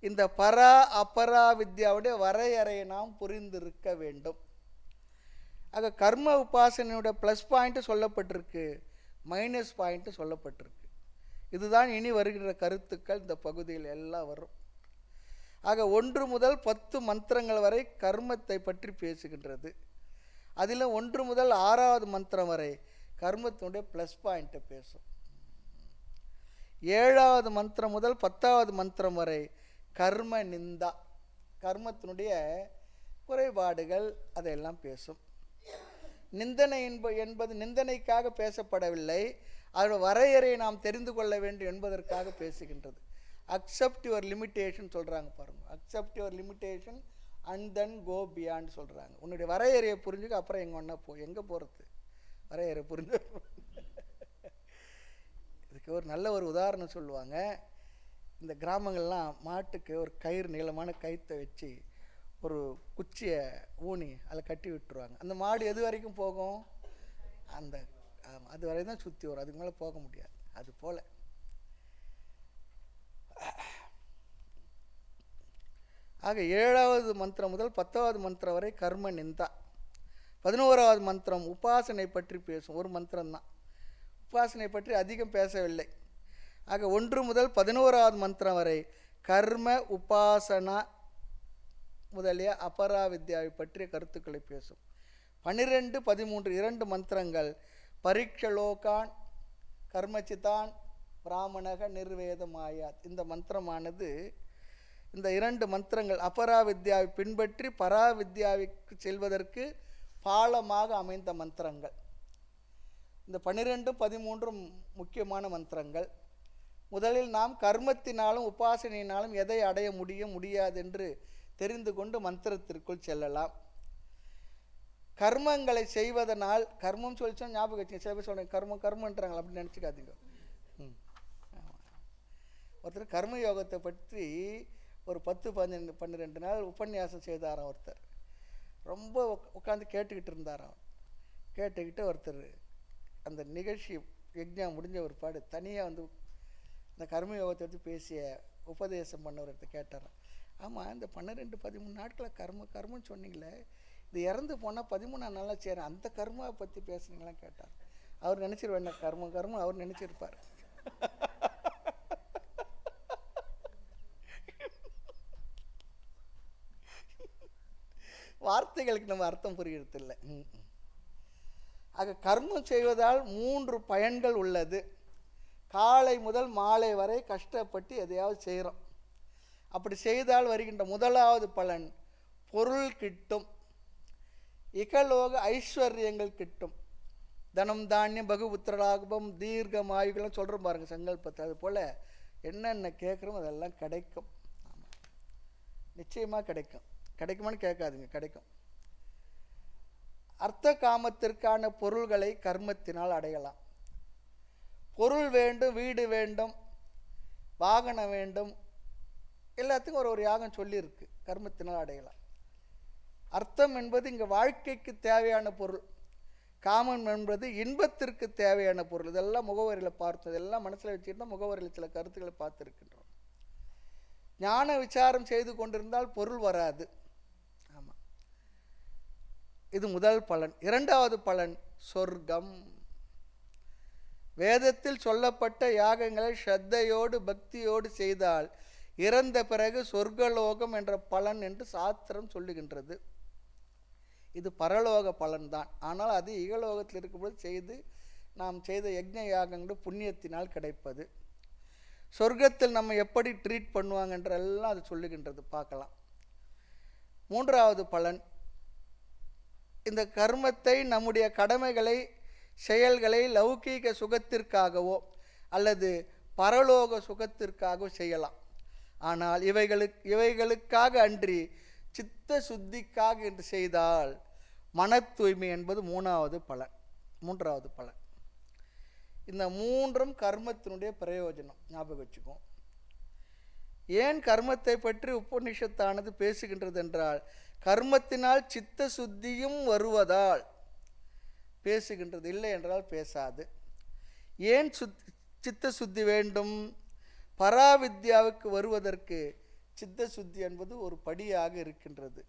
இந்த பரா அபரா வித்யாவுடைய வரையறையை நாம் புரிந்திருக்க வேண்டும். ஆக கர்ம உபாசனையோட ப்ளஸ் பாயிண்ட்டு சொல்லப்பட்டிருக்கு, மைனஸ் பாயிண்ட்டு சொல்லப்பட்டிருக்கு. இதுதான் இனி வருகின்ற கருத்துக்கள் இந்த பகுதியில் எல்லாம் வரும். ஆக 1 முதல் 10 மந்திரங்கள் வரை கர்மத்தை பற்றி பேசுகின்றது. அதில் 1 முதல் 6வது மந்திரம் வரை கர்மத்தினுடைய ப்ளஸ் பாயிண்ட்டை பேசும். 7வது மந்திரம் முதல் 10வது மந்திரம் வரை கர்ம நிந்தா, கர்மத்தினுடைய குறைபாடுகள் அதையெல்லாம் பேசும். நிந்தனை என்பது நிந்தனைக்காக பேசப்படவில்லை, அதோட வரையறையை நாம் தெரிந்து கொள்ள வேண்டும் என்பதற்காக பேசுகின்றது. அக்செப்ட் யுவர் லிமிட்டேஷன் சொல்கிறாங்க பாருங்கள், accept your limitation and then go beyond சொல்கிறாங்க. உன்னுடைய வரையறையை புரிஞ்சுக்க அப்புறம் எங்கே ஒன்றா எங்கே போகிறது, வரையறை புரிஞ்சு. இதுக்கு ஒரு நல்ல ஒரு உதாரணம் சொல்லுவாங்க. இந்த கிராமங்கள்லாம் மாட்டுக்கு ஒரு கயிறு நீளமான கயிற்றை வச்சு ஒரு குச்சியை ஊனி அதில் கட்டி விட்டுருவாங்க. அந்த மாடு எது வரைக்கும் போகும், அந்த அது வரை தான் சுற்றி வரும், அதுக்கு மேலே போக முடியாது. அது போல் ஆக 7வது மந்திரம் முதல் 10வது மந்திரம் வரை கர்ம நிந்தா. 11வது மந்திரம் உபாசனை பற்றி பேசும், ஒரு மந்திரம்தான், உபாசனை பற்றி அதிகம் பேசவில்லை. ஆக 1 முதல் 11வது மந்திரம் வரை கர்ம உபாசனா முதலிய அபரா வித்யாவை பற்றிய கருத்துக்களை பேசும். 12, 13 2 மந்திரங்கள் பரீட்சலோகான் கர்மச்சிதான் பிராமணக நிர்வேதமாயாத். இந்த மந்திரமானது, இந்த 2 மந்திரங்கள் அபரா வித்யாவை பின்பற்றி பரா வித்யாவுக்கு செல்வதற்கு பாலமாக அமைந்த மந்திரங்கள். இந்த 12, 13 முக்கியமான மந்திரங்கள். முதலில் நாம் கர்மத்தினாலும் உபாசனையினாலும் எதை அடைய முடியாது என்று தெரிந்து கொண்டு மந்திரத்திற்குள் செல்லலாம். கர்மங்களை செய்வதனால், கர்மம் சொல்லிச்சோம் ஞாபகம் வச்சுங்க, சில பேர் சொல்கிறேன் கர்மன்றாங்களா அப்படின்னு நினச்சிக்காதீங்க. ஒருத்தர் கர்ம யோகத்தை பற்றி ஒரு 10, 12 நாள் உபன்யாசம் செய்தாராம். ஒருத்தர் ரொம்ப உட்காந்து கேட்டுக்கிட்டு இருந்தாராம். கேட்டுக்கிட்டு ஒருத்தர் அந்த நிகழ்ச்சி யஜ்ஞம் முடிஞ்ச ஒரு பாடு தனியாக வந்து இந்த கர்ம யோகத்தை பற்றி பேசிய உபதேசம் பண்ணவர்கிட்ட கேட்டாராம். ஆமாம், இந்த 12, 13 நாட்களில் கர்மன்னு சொன்னீங்களே, இது இறந்து போனால் 13ஆம் நாளாக சேரும், அந்த கர்மாவை பற்றி பேசுனீங்களாம் கேட்டார். அவர் நினச்சிருவார் என்ன கர்மம் அவர் நினச்சிருப்பார். வார்த்தைகளுக்கு நம்ம அர்த்தம் புரிகிறது இல்லை. ஆக கர்மம் செய்வதால் 3 பயன்கள் உள்ளது. காலை முதல் மாலை வரை கஷ்டப்பட்டு எதையாவது செய்கிறோம். அப்படி செய்தால் வருகின்ற முதலாவது பலன் பொருள் கிட்டும், இகலோக ஐஸ்வர்யங்கள் கிட்டும். தனம் தானியம் பகுபுத்திரலாபம் தீர்க்கமாயுகள்லாம் சொல்கிறோம் பாருங்கள் சங்கல்பத்தை. அது போல் என்னென்ன கேட்குறோம் அதெல்லாம் கிடைக்கும். ஆமாம், நிச்சயமாக கிடைக்கும். கிடைக்குமான்னு கேட்காதுங்க, கிடைக்கும். அர்த்த காமத்திற்கான பொருள்களை கர்மத்தினால் அடையலாம். பொருள் வேண்டும், வீடு வேண்டும், வாகனம் வேண்டும், எல்லாத்துக்கும் ஒரு யாகம் சொல்லியிருக்கு, கர்மத்தினால் அடையலாம். அர்த்தம் என்பது இங்கே வாழ்க்கைக்கு தேவையான பொருள், காமம் என்பது இன்பத்திற்கு தேவையான பொருள். இதெல்லாம் முகவரியில் பார்த்தோம், இதெல்லாம் மனசில் வச்சுருந்தால் முகவரியில் சில கருத்துக்களை பார்த்துருக்கின்றோம். ஞான விசாரம் செய்து கொண்டிருந்தால் பொருள் வராது. ஆமாம், இது முதல் பலன். 2வது பலன் சொர்க்கம். வேதத்தில் சொல்லப்பட்ட யாகங்களை ஸ்ரத்தையோடு பக்தியோடு செய்தால் இறந்த பிறகு சொர்க்கலோகம் என்ற பலன் என்று சாஸ்திரம் சொல்லுகின்றது. இது பரலோக பலன்தான். ஆனால் அது இகலோகத்தில் இருக்கும்போது செய்து நாம் செய்த யக்ஞ யாகங்கள் புண்ணியத்தினால் கிடைப்பது. சொர்க்கத்தில் நம்ம எப்படி ட்ரீட் பண்ணுவாங்கன்றெல்லாம் அது சொல்லுகின்றது, பார்க்கலாம். மூன்றாவது பலன், இந்த கர்மத்தை நம்முடைய கடமைகளை செயல்களை லௌகீக சுகத்திற்காகவோ அல்லது பரலோக சுகத்திற்காகவோ செய்யலாம். ஆனால் இவைகளுக்காக அன்றி சித்த சுத்திக்காக என்று செய்தால் மன தூய்மை என்பது மூன்றாவது பலன். இந்த மூன்றும் கர்மத்தினுடைய பிரயோஜனம், ஞாபகம் வச்சுக்கோம். ஏன் கர்மத்தை பற்றி உபநிஷத்தானது பேசுகின்றது என்றால், கர்மத்தினால் சித்த சுத்தியும் வருவதால் பேசுகின்றது, இல்லை என்றால் பேசாது. ஏன் சித்த சுத்தி வேண்டும்? பராவித்யாவுக்கு வருவதற்கு சித்த சுத்தி என்பது ஒரு படியாக இருக்கின்றது,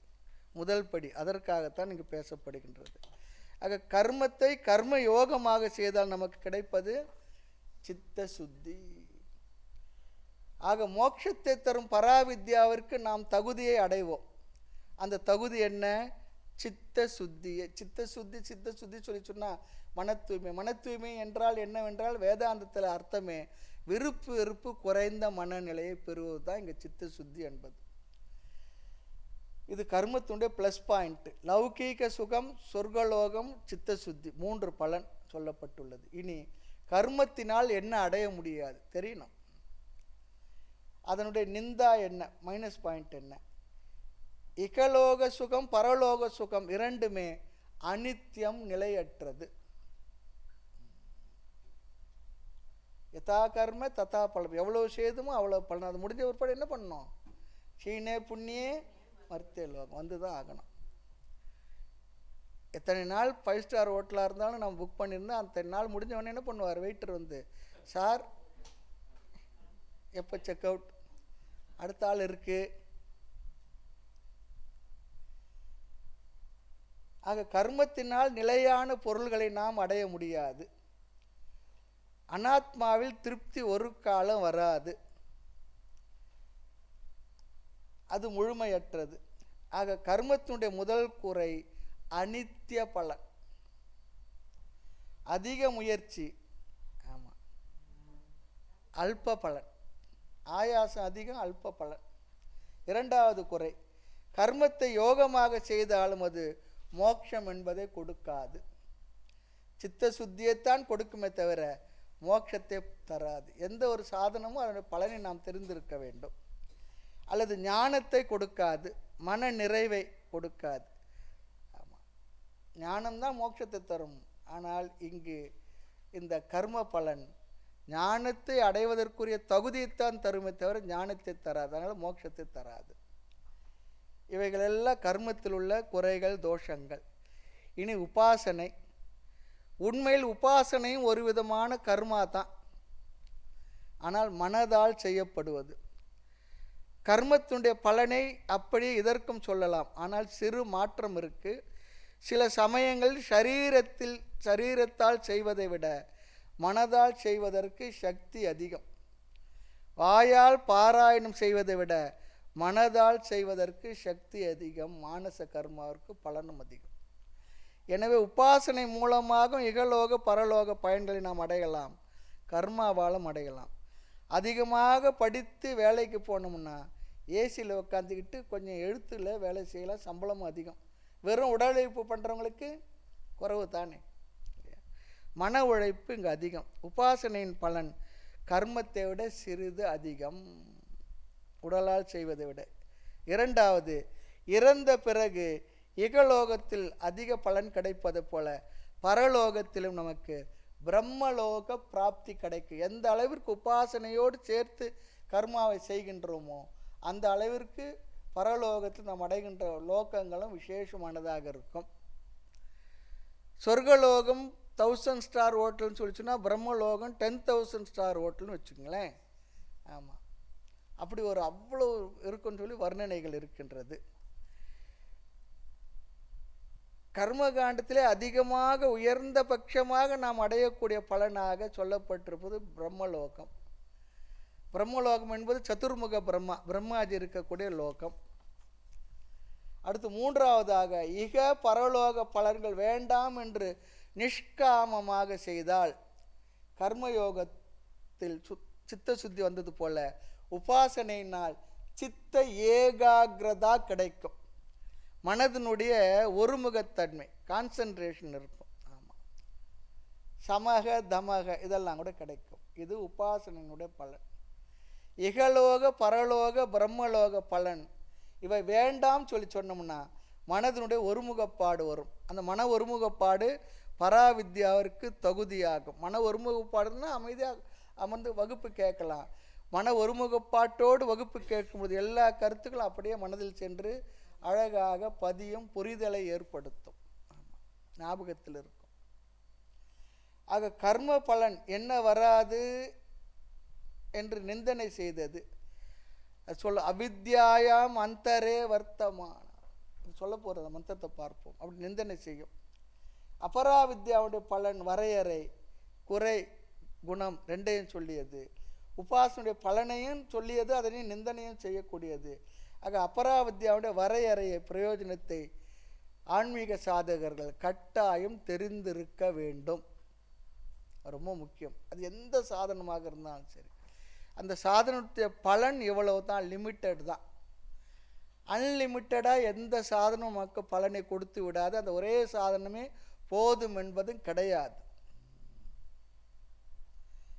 முதல் படி. அதற்காகத்தான் இங்கு பேசப்படுகின்றது. ஆக கர்மத்தை கர்ம யோகமாக செய்தால் நமக்கு கிடைப்பது சித்த சுத்தி. ஆக மோட்சத்தை தரும் பராவித்யாவிற்கு நாம் தகுதியை அடைவோம். அந்த தகுதி என்ன? சித்த சுத்தி சொல்லி சொன்னால் மன தூய்மை என்றால் என்னவென்றால், வேதாந்தத்தில் அர்த்தமே விருப்பு வெறுப்பு குறைந்த மனநிலையை பெறுவது தான் இங்கே சித்த சுத்தி என்பது. இது கர்மத்துடைய ப்ளஸ் பாயிண்ட். லௌகீக சுகம், சொர்க்கலோகம், சித்த சுத்தி, 3 பலன் சொல்லப்பட்டுள்ளது. இனி கர்மத்தினால் என்ன அடைய முடியாது தெரியணும். அதனுடைய நிந்தா என்ன, மைனஸ் பாயிண்ட் என்ன? இகலோக சுகம் பரலோக சுகம் இரண்டுமே அனித்தியம், நிலையற்றது. யதா கர்ம ததா பலம். எவ்வளவு செய்துமோ அவ்வளோ பலன். அது முடிஞ்ச ஒருபாடு என்ன பண்ணணும்? சீனே புண்ணியே மர்த்திய லோகம் வந்து தான் ஆகணும். எத்தனை நாள் 5 ஸ்டார் ஹோட்டலாக இருந்தாலும் நம்ம புக் பண்ணியிருந்தோம், அத்தனை நாள் முடிஞ்சவொடனே என்ன பண்ணுவார்? வெயிட்டர் வந்து, சார் எப்போ செக் அவுட், அடுத்த ஆள் இருக்கு. ஆக கர்மத்தினால் நிலையான பொருள்களை நாம் அடைய முடியாது. அனாத்மாவில் திருப்தி ஒரு காலம் வராது, அது முழுமையற்றது. ஆக கர்மத்தினுடைய முதல் குறை அனித்திய பலன், அதிக முயற்சி, ஆமாம், அல்ப பலன், ஆயாசம் அதிகம், அல்ப பலன். இரண்டாவது குறை, கர்மத்தை யோகமாக செய்தாலும் அது மோட்சம் என்பதை கொடுக்காது. சித்த சுத்தியைத்தான் கொடுக்குமே தவிர மோட்சத்தை தராது. எந்த ஒரு சாதனமும் அதனுடைய பலனை நாம் தெரிந்திருக்க வேண்டும். அல்லது ஞானத்தை கொடுக்காது, மன நிறைவை கொடுக்காது. ஆமாம், ஞானம்தான் மோட்சத்தை தரும். ஆனால் இங்கு இந்த கர்ம பலன் ஞானத்தை அடைவதற்குரிய தகுதியைத்தான் தருமே தவிர ஞானத்தை தராது. அதனால் மோட்சத்தை தராது. இவைகளெல்லாம் கர்மத்தில் உள்ள குறைகள், தோஷங்கள். இனி உபாசனை. உண்மையில் உபாசனையும் ஒரு விதமான கர்மா தான், ஆனால் மனதால் செய்யப்படுவது. கர்மத்தினுடைய பலனை அப்படி இதற்கும் சொல்லலாம், ஆனால் சிறு மாற்றம் இருக்கு. சில சமயங்கள் சரீரத்தால் செய்வதை விட மனதால் செய்வதற்கு சக்தி அதிகம். வாயால் பாராயணம் செய்வதை விட மனதால் செய்வதற்கு சக்தி அதிகம். மானச கர்மாவிற்கு பலனும் அதிகம். எனவே உபாசனை மூலமாக இகலோக பரலோக பயன்களை நாம் அடையலாம், கர்மாவாலும் அடையலாம். அதிகமாக படித்து வேலைக்கு போனோம்னா ஏசியில் உட்காந்துக்கிட்டு கொஞ்சம் எழுத்தில் வேலை செய்யலாம், சம்பளமும் அதிகம். வெறும் உடல் உழைப்பு பண்ணுறவங்களுக்கு குறைவு தானே. மன உழைப்பு இங்கே அதிகம். உபாசனையின் பலன் கர்மத்தை விட சிறிது அதிகம், உடலால் செய்வதை விட. இரண்டாவது, இறந்த பிறகு இகலோகத்தில் அதிக பலன் கிடைப்பது போல பரலோகத்திலும் நமக்கு பிரம்மலோக பிராப்தி கிடைக்கும். எந்த அளவிற்கு உபாசனையோடு சேர்த்து கர்மாவை செய்கின்றோமோ அந்த அளவிற்கு பரலோகத்தில் நாம் அடைகின்ற லோகங்களும் விசேஷமானதாக இருக்கும். சொர்க்கலோகம் 1000 ஸ்டார் ஹோட்டல்னு சொல்லிச்சுன்னா பிரம்மலோகம் 10,000 ஸ்டார் ஹோட்டல்னு வச்சுக்கோங்களேன். ஆமாம், அப்படி ஒரு அவ்வளோ இருக்குன்னு சொல்லி வர்ணனைகள் இருக்கின்றது. கர்மகாண்டத்திலே அதிகமாக உயர்ந்த பட்சமாக நாம் அடையக்கூடிய பலனாக சொல்லப்பட்டிருப்பது பிரம்மலோகம். பிரம்மலோகம் என்பது சதுர்முக பிரம்மாஜி இருக்கக்கூடிய லோகம். அடுத்து மூன்றாவதாக இக பரலோக பலன்கள் வேண்டாம் என்று நிஷ்காமமாக செய்தால் கர்மயோகத்தில் சித்த சுத்தி வந்தது போல உபாசனையினால் சித்த ஏகாகிரதா கிடைக்கும். மனதினுடைய ஒருமுகத்தன்மை, கான்சன்ட்ரேஷன் இருக்கும். ஆமாம், சமக தமக இதெல்லாம் கூட கிடைக்கும். இது உபாசனையினுடைய பலன். இகலோக பரலோக பிரம்மலோக பலன் இவை வேண்டாம் சொல்லி சொன்னோம்னா மனதினுடைய ஒருமுகப்பாடு வரும். அந்த மன ஒருமுகப்பாடு பராவித்யாவிற்கு தகுதியாகும். மன ஒருமுகப்பாடுன்னா அமைதியாக அமர்ந்து வகுப்பு கேட்கலாம். மன ஒருமுகப்பாட்டோடு வகுப்பு கேட்கும்போது எல்லா கருத்துக்களும் அப்படியே மனதில் சென்று அழகாக பதியும், புரிதலை ஏற்படுத்தும். ஞாபகத்தில் இருக்கும். ஆக கர்ம பலன் என்ன வராது என்று நிந்தனை செய்தது சொல்ல அவித்யாயாம் அந்தரே வர்த்தமான சொல்ல போகிறது. மந்திரத்தை பார்ப்போம். அப்படி நிந்தனை செய்யும். அபராவித்யாவுடைய பலன் வரையறை, குறை, குணம் ரெண்டையும் சொல்லியது. உபாசனுடைய பலனையும் சொல்லியது, அதனையும் நிந்தனையும் செய்யக்கூடியது. ஆக அபராவித்யாவுடைய வரையறையை, பிரயோஜனத்தை ஆன்மீக சாதகர்கள் கட்டாயம் தெரிந்திருக்க வேண்டும். ரொம்ப முக்கியம். அது எந்த சாதனமாக இருந்தாலும் சரி, அந்த சாதனத்துடைய பலன் இவ்வளவு தான், லிமிட்டட் தான். அன்லிமிட்டடாக எந்த சாதனமும் நமக்கு பலனை கொடுத்து விடாது. அந்த ஒரே சாதனமே போதும் என்பதும் கிடையாது.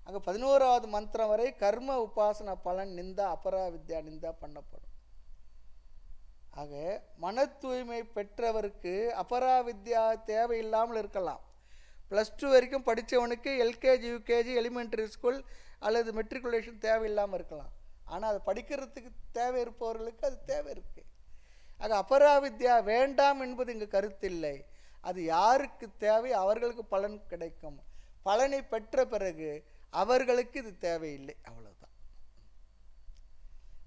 அங்கே 11வது மந்திரம் வரை கர்ம உபாசன பலன் நிந்தா, அபராவித்யா நிந்தா பண்ணப்படும். ஆக மன தூய்மை பெற்றவருக்கு அபராவித்யா தேவையில்லாமல் இருக்கலாம். +2 வரைக்கும் படித்தவனுக்கு எல்கேஜி யூகேஜி எலிமெண்ட்ரி ஸ்கூல் அல்லது மெட்ரிகுலேஷன் தேவையில்லாமல் இருக்கலாம். ஆனால் அது படிக்கிறதுக்கு தேவை இருப்பவர்களுக்கு அது தேவை இருக்குது. ஆக அபராவித்யா வேண்டாம் என்பது இங்கு கருத்தில்லை. அது யாருக்கு தேவை அவர்களுக்கு பலன் கிடைக்கும். பலனை பெற்ற பிறகு அவர்களுக்கு இது தேவையில்லை, அவ்வளவுதான்.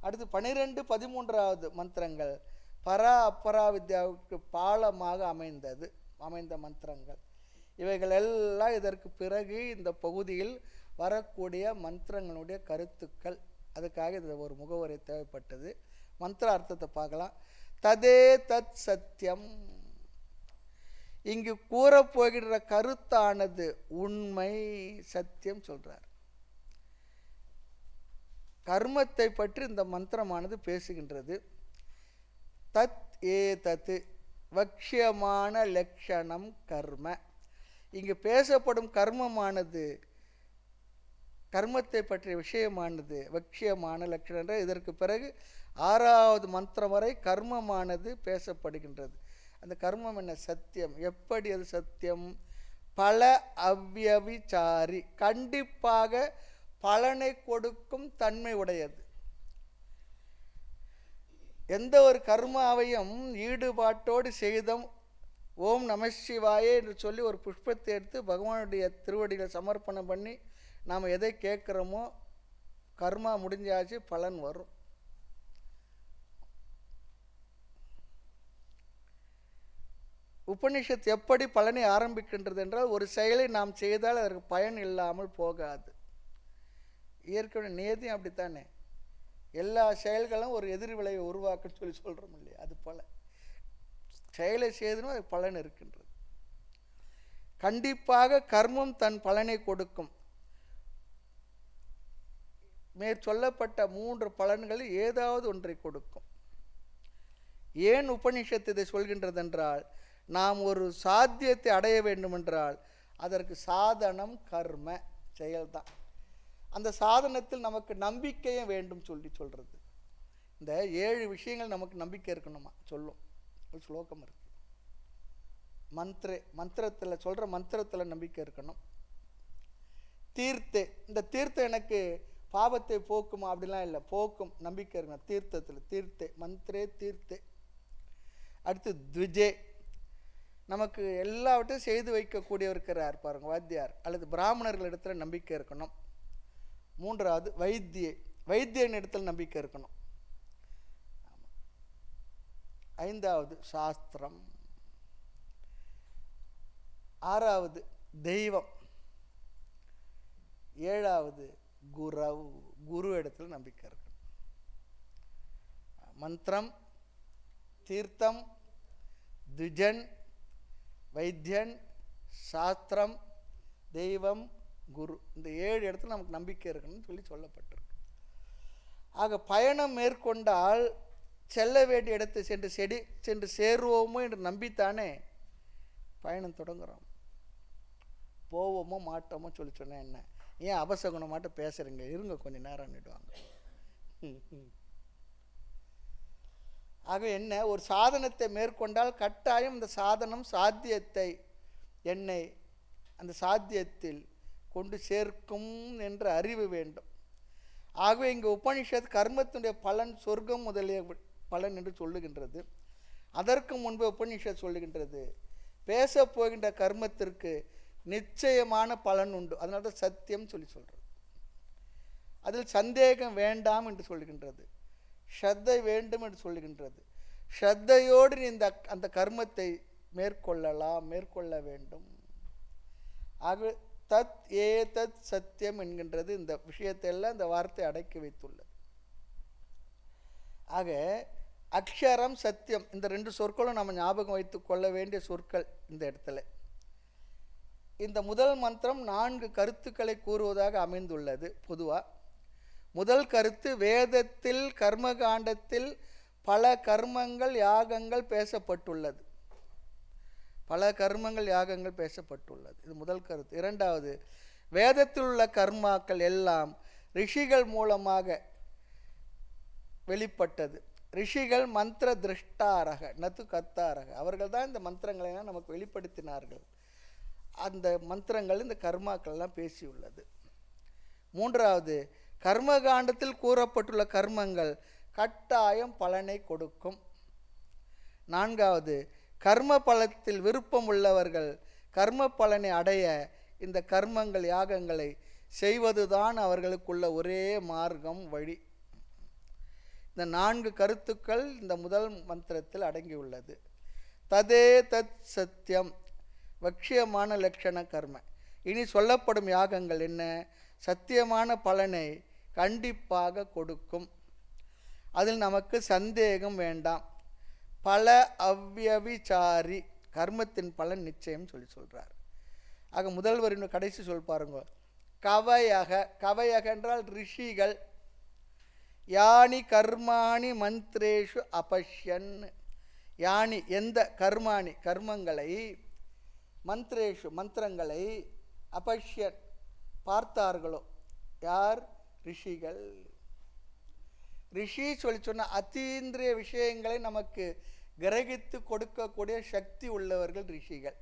அடுத்து 12, 13வது மந்திரங்கள் பரா அபராவித்யாவுக்கு பாலமாக அமைந்த மந்திரங்கள். இவைகள் எல்லாம் இதற்கு பிறகு இந்த பகுதியில் வரக்கூடிய மந்திரங்களுடைய கருத்துக்கள். அதுக்காக இது ஒரு முகவரி தேவைப்பட்டது. மந்திர அர்த்தத்தை பார்க்கலாம். ததே தத் சத்தியம். இங்கு கூறப்போகிற கருத்தானது உண்மை, சத்தியம் சொல்றார். கர்மத்தை பற்றி இந்த மந்திரமானது பேசுகின்றது. தத் ஏ தத்து வக்ஷியமான லட்சணம் கர்ம. இங்கு பேசப்படும் கர்மமானது, கர்மத்தை பற்றிய விஷயமானது வக்ஷியமான லட்சணம். இதற்கு பிறகு 6வது மந்திரம் வரை கர்மமானது பேசப்படுகின்றது. அந்த கர்மம் என்ன? சத்தியம். எப்படி அது சத்தியம்? பல அவ்யவிசாரி, கண்டிப்பாக பலனை கொடுக்கும் தன்மை உடையது. எந்த ஒரு கர்மாவையும் ஈடுபாட்டோடு செய்தோம், ஓம் நம சிவாயே என்று சொல்லி ஒரு புஷ்பத்தை எடுத்து பகவானுடைய திருவடிகளை சமர்ப்பணம் பண்ணி நாம் எதை கேட்குறோமோ கர்மா முடிஞ்சாச்சு, பலன் வரும். உபனிஷத் எப்படி பலனை ஆரம்பிக்கின்றது என்றால், ஒரு செயலை நாம் செய்தால் அதற்கு பயன் இல்லாமல் போகாது. இயற்கை நியதியும் அப்படித்தானே. எல்லா செயல்களும் ஒரு எதிர் விளைவை உருவாக்குன்னு சொல்லி சொல்கிறோம் இல்லையா? அது போல செயலை செய்தனும் அது பலன் இருக்கின்றது. கண்டிப்பாக கர்மம் தன் பலனை கொடுக்கும். மேற்சொல்லப்பட்ட 3 பலன்களில் ஏதாவது ஒன்றை கொடுக்கும். ஏன் உபனிஷத்து இதை சொல்கின்றது என்றால், நாம் ஒரு சாத்தியத்தை அடைய வேண்டுமென்றால் அதற்கு சாதனம் கர்ம செயல்தான். அந்த சாதனத்தில் நமக்கு நம்பிக்கையும் வேண்டும் சொல்கிறது. இந்த 7 விஷயங்கள் நமக்கு நம்பிக்கை இருக்கணுமா சொல்லும் ஒரு ஸ்லோகம் இருக்கு. மந்திரத்தில் சொல்கிற மந்திரத்தில் நம்பிக்கை இருக்கணும். தீர்த்தே, இந்த தீர்த்தம் எனக்கு பாவத்தை போக்குமா அப்படிலாம் இல்லை, போக்கும் நம்பிக்கை இருக்கணும் தீர்த்தத்தில். தீர்த்தே மந்திரே தீர்த்தே. அடுத்து த்விஜே, நமக்கு எல்லாவற்றையும் செய்து வைக்கக்கூடியவர் இருக்கிறார் பாருங்க, வாத்தியார் அல்லது பிராமணர்கள் இடத்துல நம்பிக்கை இருக்கணும். 3வது வைத்தியன் இடத்துல நம்பிக்கை இருக்கணும். 5வது சாஸ்திரம். ஆறாவது தெய்வம், ஏழாவது குரவு, குரு இடத்துல நம்பிக்கை இருக்கு. மந்திரம், தீர்த்தம், துஜன், வைத்தியன், சாஸ்திரம், தெய்வம், குரு, இந்த 7 இடத்துல நமக்கு நம்பிக்கை இருக்குன்னு சொல்லி சொல்லப்பட்டிருக்கு. ஆக பயணம் மேற்கொண்டால் செல்ல வேண்டிய இடத்தை சென்று சேருவோமோ என்று நம்பித்தானே பயணம் தொடங்குறோம். போவோமோ மாட்டோமோ சொல்லி சொன்னேன். என்ன ஏன் அபசகுணமாட்ட பேசுறீங்க, இருங்க கொஞ்சம் நேரம் நிடுவாங்க. ஆக என்ன, ஒரு சாதனத்தை மேற்கொண்டால் கட்டாயம் இந்த சாதனம் சாத்தியத்தை என்னை அந்த சாத்தியத்தில் கொண்டு சேர்க்கும் என்ற அறிவு வேண்டும். ஆகவே இங்கு உபனிஷத் கர்மத்தினுடைய பலன் சொர்க்கம் முதலிய பலன் என்று சொல்லுகின்றது. அதற்கு முன்பு உபனிஷத் சொல்லுகின்றது பேச போகின்ற கர்மத்திற்கு நிச்சயமான பலன் உண்டு. அதனால தான் சத்தியம் சொல்லி சொல்கிறது. அதில் சந்தேகம் வேண்டாம் என்று சொல்லுகின்றது. ஸ்ரத்தை வேண்டும் என்று சொல்லுகின்றது. ஸ்ரத்தையோடு நீ அந்த கர்மத்தை மேற்கொள்ள வேண்டும். ஆக தத் ஏதத் சத்தியம் என்கின்றது இந்த விஷயத்தை எல்லாம் இந்த வார்த்தை அடக்கி வைத்துள்ளது. ஆக அக்ஷரம் சத்தியம் இந்த 2 சொற்களும் நம்ம ஞாபகம் வைத்து கொள்ள வேண்டிய சொற்கள் இந்த இடத்துல. இந்த முதல் மந்திரம் 4 கருத்துக்களை கூறுவதாக அமைந்துள்ளது. பொதுவாக முதல் கருத்து, வேதத்தில் கர்மகாண்டத்தில் பல கர்மங்கள் யாகங்கள் பேசப்பட்டுள்ளது. பல கர்மங்கள் யாகங்கள் பேசப்பட்டுள்ளது. இது முதல் கருத்து. இரண்டாவது, வேதத்தில் உள்ள கர்மாக்கள் எல்லாம் ரிஷிகள் மூலமாக வெளிப்பட்டது. ரிஷிகள் மந்திர திருஷ்டாரக நத்து கத்தாரக, அவர்கள் தான் இந்த மந்திரங்களை நமக்கு வெளிப்படுத்தினார்கள். அந்த மந்திரங்கள் இந்த கர்மாக்கள் எல்லாம் பேசியுள்ளது. மூன்றாவது, கர்மகாண்டத்தில் கூறப்பட்டுள்ள கர்மங்கள் கட்டாயம் பலனை கொடுக்கும். நான்காவது, கர்ம பலத்தில் விருப்பம் உள்ளவர்கள் கர்ம பலனை அடைய இந்த கர்மங்கள் யாகங்களை செய்வதுதான் அவர்களுக்குள்ள ஒரே மார்க்கம், வழி. இந்த 4 கருத்துக்கள் இந்த முதல் மந்திரத்தில் அடங்கியுள்ளது. ததே தத் சத்தியம், வக்ஷியமான லட்சண கர்ம. இனி சொல்லப்படும் யாகங்கள் என்ன? சத்தியமான பலனை கண்டிப்பாக கொடுக்கும். அதில் நமக்கு சந்தேகம் வேண்டாம். பல அவ்யவிசாரி, கர்மத்தின் பலன் நிச்சயம் சொல்லி சொல்கிறார். ஆக முதல்வரின் கடைசி சொல் பாருங்க, கவயக. கவயக என்றால் ரிஷிகள். யானி கர்மாணி மந்திரேஷு அபஷ்யன். யானி எந்த, கர்மாணி கர்மங்களை, மந்திரேஷு மந்திரங்களை, அபஷ்யன் பார்த்தார்களோ, யார்? ரிஷிகள். ரிஷி சொல்லி சொன்ன அத்தீந்திரிய விஷயங்களை நமக்கு கிரகித்து கொடுக்கக்கூடிய சக்தி உள்ளவர்கள் ரிஷிகள்.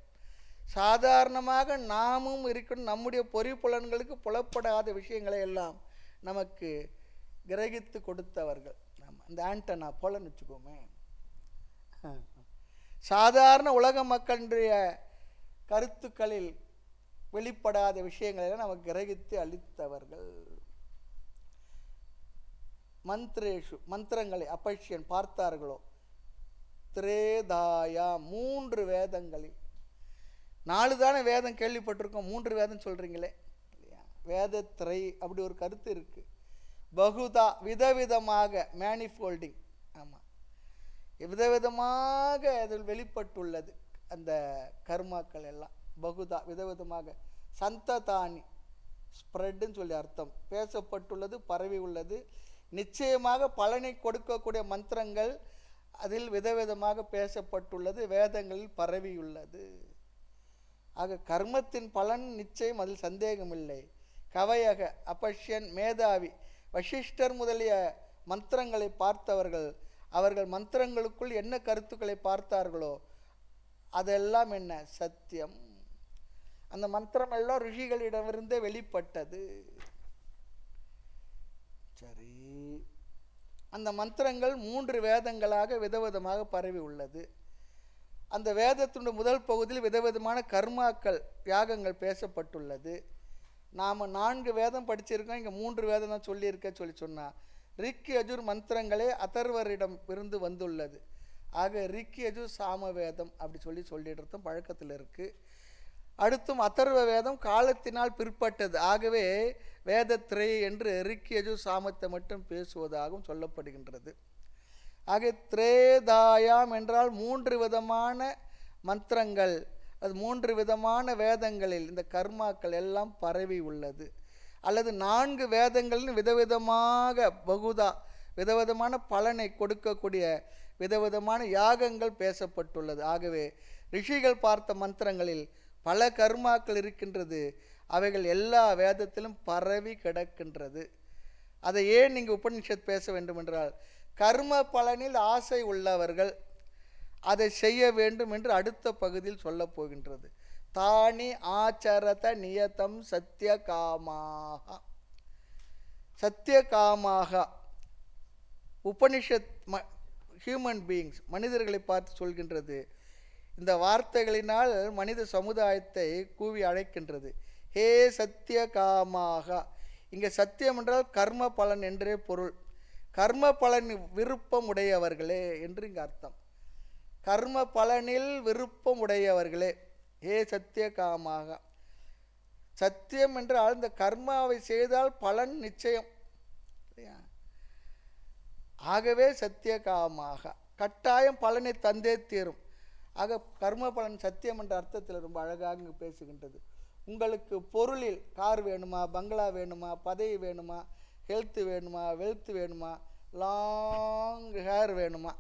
சாதாரணமாக நாமும் இருக்கணும், நம்முடைய பொறிப்புலன்களுக்கு புலப்படாத விஷயங்களை எல்லாம் நமக்கு கிரகித்து கொடுத்தவர்கள். இந்த ஆண்டனா போலன்னு வச்சுக்கோமே. சாதாரண உலக மக்களுடைய கருத்துக்களில் வெளிப்படாத விஷயங்களை நமக்கு கிரகித்து அளித்தவர்கள். மந்திரேஷு மந்திரங்களை அபஷ்யன் பார்த்தார்களோ, திரேதாயா 3 வேதங்களில். 4 தானே வேதம் கேள்விப்பட்டிருக்கோம், 3 வேதம் சொல்றீங்களே இல்லையா? வேதத்திரை அப்படி ஒரு கருத்து இருக்கு. பகுதா விதவிதமாக, மேனிஃபோல்டிங். ஆமாம், விதவிதமாக அதில் வெளிப்பட்டுள்ளது அந்த கர்மாக்கள் எல்லாம். பகுதா விதவிதமாக, சந்ததானி ஸ்ப்ரெட்னு சொல்லி அர்த்தம். பேசப்பட்டுள்ளது, பரவி உள்ளது. நிச்சயமாக பலனை கொடுக்கக்கூடிய மந்திரங்கள் அதில் விதவிதமாக பேசப்பட்டுள்ளது, வேதங்களில் பரவியுள்ளது. ஆக கர்மத்தின் பலன் நிச்சயம், அதில் சந்தேகமில்லை. கவயக அபஷ்யன் மேதாவி, வசிஷ்டர் முதலிய மந்திரங்களை பார்த்தவர்கள், அவர்கள் மந்திரங்களுக்குள் என்ன கருத்துக்களை பார்த்தார்களோ அதெல்லாம் என்ன? சத்தியம். அந்த மந்திரம் எல்லாம் ரிஷிகளிடமிருந்தே வெளிப்பட்டது. சரி, அந்த மந்திரங்கள் 3 வேதங்களாக விதவிதமாக பரவி உள்ளது. அந்த வேதத்தினுடைய முதல் பகுதியில் விதவிதமான கர்மாக்கள் யாகங்கள் பேசப்பட்டுள்ளது. நாம் 4 வேதம் படிச்சிருக்கோம், இங்கே 3 வேதம் தான் சொல்லி சொன்னால் ரிக் யஜுர் மந்திரங்களே அதர்வரிடம் இருந்து வந்துள்ளது. ஆக ரிக் யஜுர் சாம வேதம் அப்படி சொல்லிடுறதும் பழக்கத்தில் இருக்குது. அடுத்தும் அதர்வ வேதம் காலத்தினால் பிற்பட்டது. ஆகவே வேதத்திரை என்று ரிக்யஜு சாமத்தை மட்டும் பேசுவதாகவும் சொல்லப்படுகின்றது. ஆக திரேதாயாம் என்றால் 3 விதமான மந்திரங்கள், அது 3 விதமான வேதங்களில் இந்த கர்மாக்கள் எல்லாம் பரவி உள்ளது. அல்லது 4 வேதங்களில் விதவிதமாக பகுதா விதவிதமான பலனை கொடுக்கக்கூடிய விதவிதமான யாகங்கள் பேசப்பட்டுள்ளது. ஆகவே ரிஷிகள் பார்த்த மந்திரங்களில் பல கர்மாக்கள் இருக்கின்றது. அவைகள் எல்லா வேதத்திலும் பரவி கிடக்கின்றது. அதை ஏன் நீங்கள் உபனிஷத் பேச வேண்டும் என்றால், கர்ம பலனில் ஆசை உள்ளவர்கள் அதை செய்ய வேண்டும் என்று அடுத்த பகுதியில் சொல்லப் போகின்றது. தானி ஆச்சரத நியதம் சத்தியகாமாக. சத்தியகாமாக உபனிஷத் ஹியூமன் பீயிங்ஸ் மனிதர்களை பார்த்து சொல்கின்றது. இந்த வார்த்தைகளினால் மனித சமுதாயத்தை கூவி அழைக்கின்றது. ஹே சத்தியகாமாக. இங்கே சத்தியம் என்றால் கர்ம பலன் என்றே பொருள். கர்ம பலன் விருப்பம் உடையவர்களே என்று இங்கே அர்த்தம். கர்ம பலனில் விருப்பம் உடையவர்களே ஹே சத்தியகாமாக. சத்தியம் என்றால் இந்த கர்மாவை செய்தால் பலன் நிச்சயம். ஆகவே சத்தியகாமாக கட்டாயம் பலனை தந்தே தீரும். ஆக கர்ம பலன் சத்தியம் என்ற அர்த்தத்தில் ரொம்ப அழகாக இங்கு பேசுகின்றது. உங்களுக்கு பொருளில் கார் வேணுமா, பங்களா வேணுமா, பதவி வேணுமா, ஹெல்த் வேணுமா, வெல்த் வேணுமா, லாங் ஹேர் வேணுமா,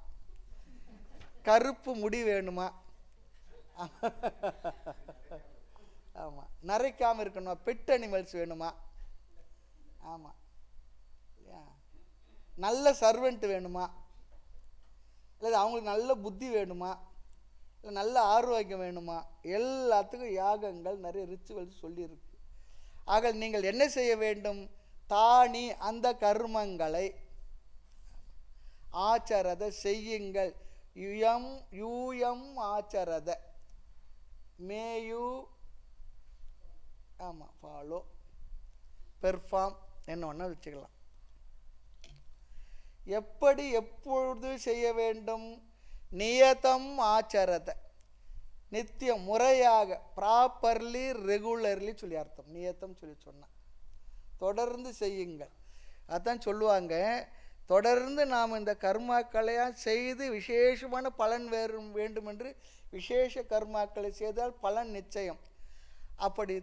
கருப்பு முடி வேணுமா, ஆமாம், நரைக்காமல் இருக்கணுமா, பெட் அனிமல்ஸ் வேணுமா, ஆமாம், நல்ல சர்வெண்ட் வேணுமா, இல்லை அவங்களுக்கு நல்ல புத்தி வேணுமா, இல்லை நல்ல ஆரோக்கியம் வேணுமா, எல்லாத்துக்கும் யாகங்கள் நிறைய ரிச்சுவல்ஸ் சொல்லியிருக்கு. ஆக நீங்கள் என்ன செய்ய வேண்டும்? தானி அந்த கர்மங்களை ஆச்சரத செய்யுங்கள். யூயம் ஆச்சரத மேயூ ஆமாம் ஃபாலோ பெர்ஃபார்ம் என்ன ஒன்றா வச்சுக்கலாம். எப்படி எப்பொழுது செய்ய வேண்டும்? நியதம் ஆச்சரத நித்தியம் முறையாக ப்ராப்பர்லி ரெகுலர்லி சொல்லி அர்த்தம். நியத்தம் சொல்லி சொன்னால் தொடர்ந்து செய்யுங்கள். அதான் சொல்லுவாங்க, தொடர்ந்து நாம் இந்த கர்மாக்களையாக செய்து விசேஷமான பலன் வேண்டும் என்று விசேஷ கர்மாக்களை செய்தால் பலன் நிச்சயம். அப்படி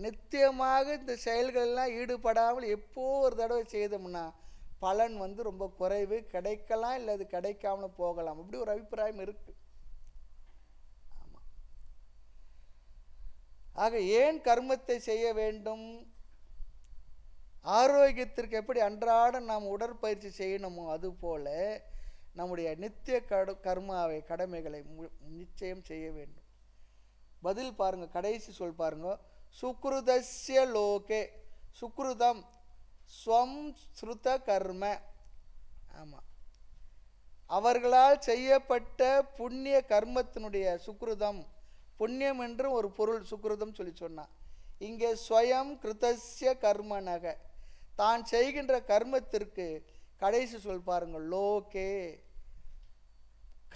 நித்தியமாக இந்த செயல்களெல்லாம் ஈடுபடாமல் எப்போ ஒரு தடவை செய்தோம்னா பலன் ரொம்ப குறைவு, கிடைக்கலாம் இல்லை அது கிடைக்காமல் போகலாம். அப்படி ஒரு அபிப்பிராயம் இருக்கு. ஆமாம். ஆக ஏன் கர்மத்தை செய்ய வேண்டும்? ஆரோக்கியத்திற்கு எப்படி அன்றாடம் நாம் உடற்பயிற்சி செய்யணுமோ அதுபோல நம்முடைய நித்திய கர்மாவை கடமைகளை நிச்சயம் செய்ய வேண்டும். பதில் பாருங்க, கடைசி சொல் பாருங்க. சுக்ருதஸ்ய லோகே. சுக்ருதம் ஸ்வம் ஸ்ருத கர்ம. ஆமாம், அவர்களால் செய்யப்பட்ட புண்ணிய கர்மத்தினுடைய சுக்ருதம். புண்ணியம் என்றும் ஒரு பொருள் சுக்ருதம் சொல்லி சொன்னான். இங்கே ஸ்வயம் கிருதஸ்ய கர்மனக, தான் செய்கின்ற கர்மத்திற்கு கடைசி சொல் பாருங்கள், லோகே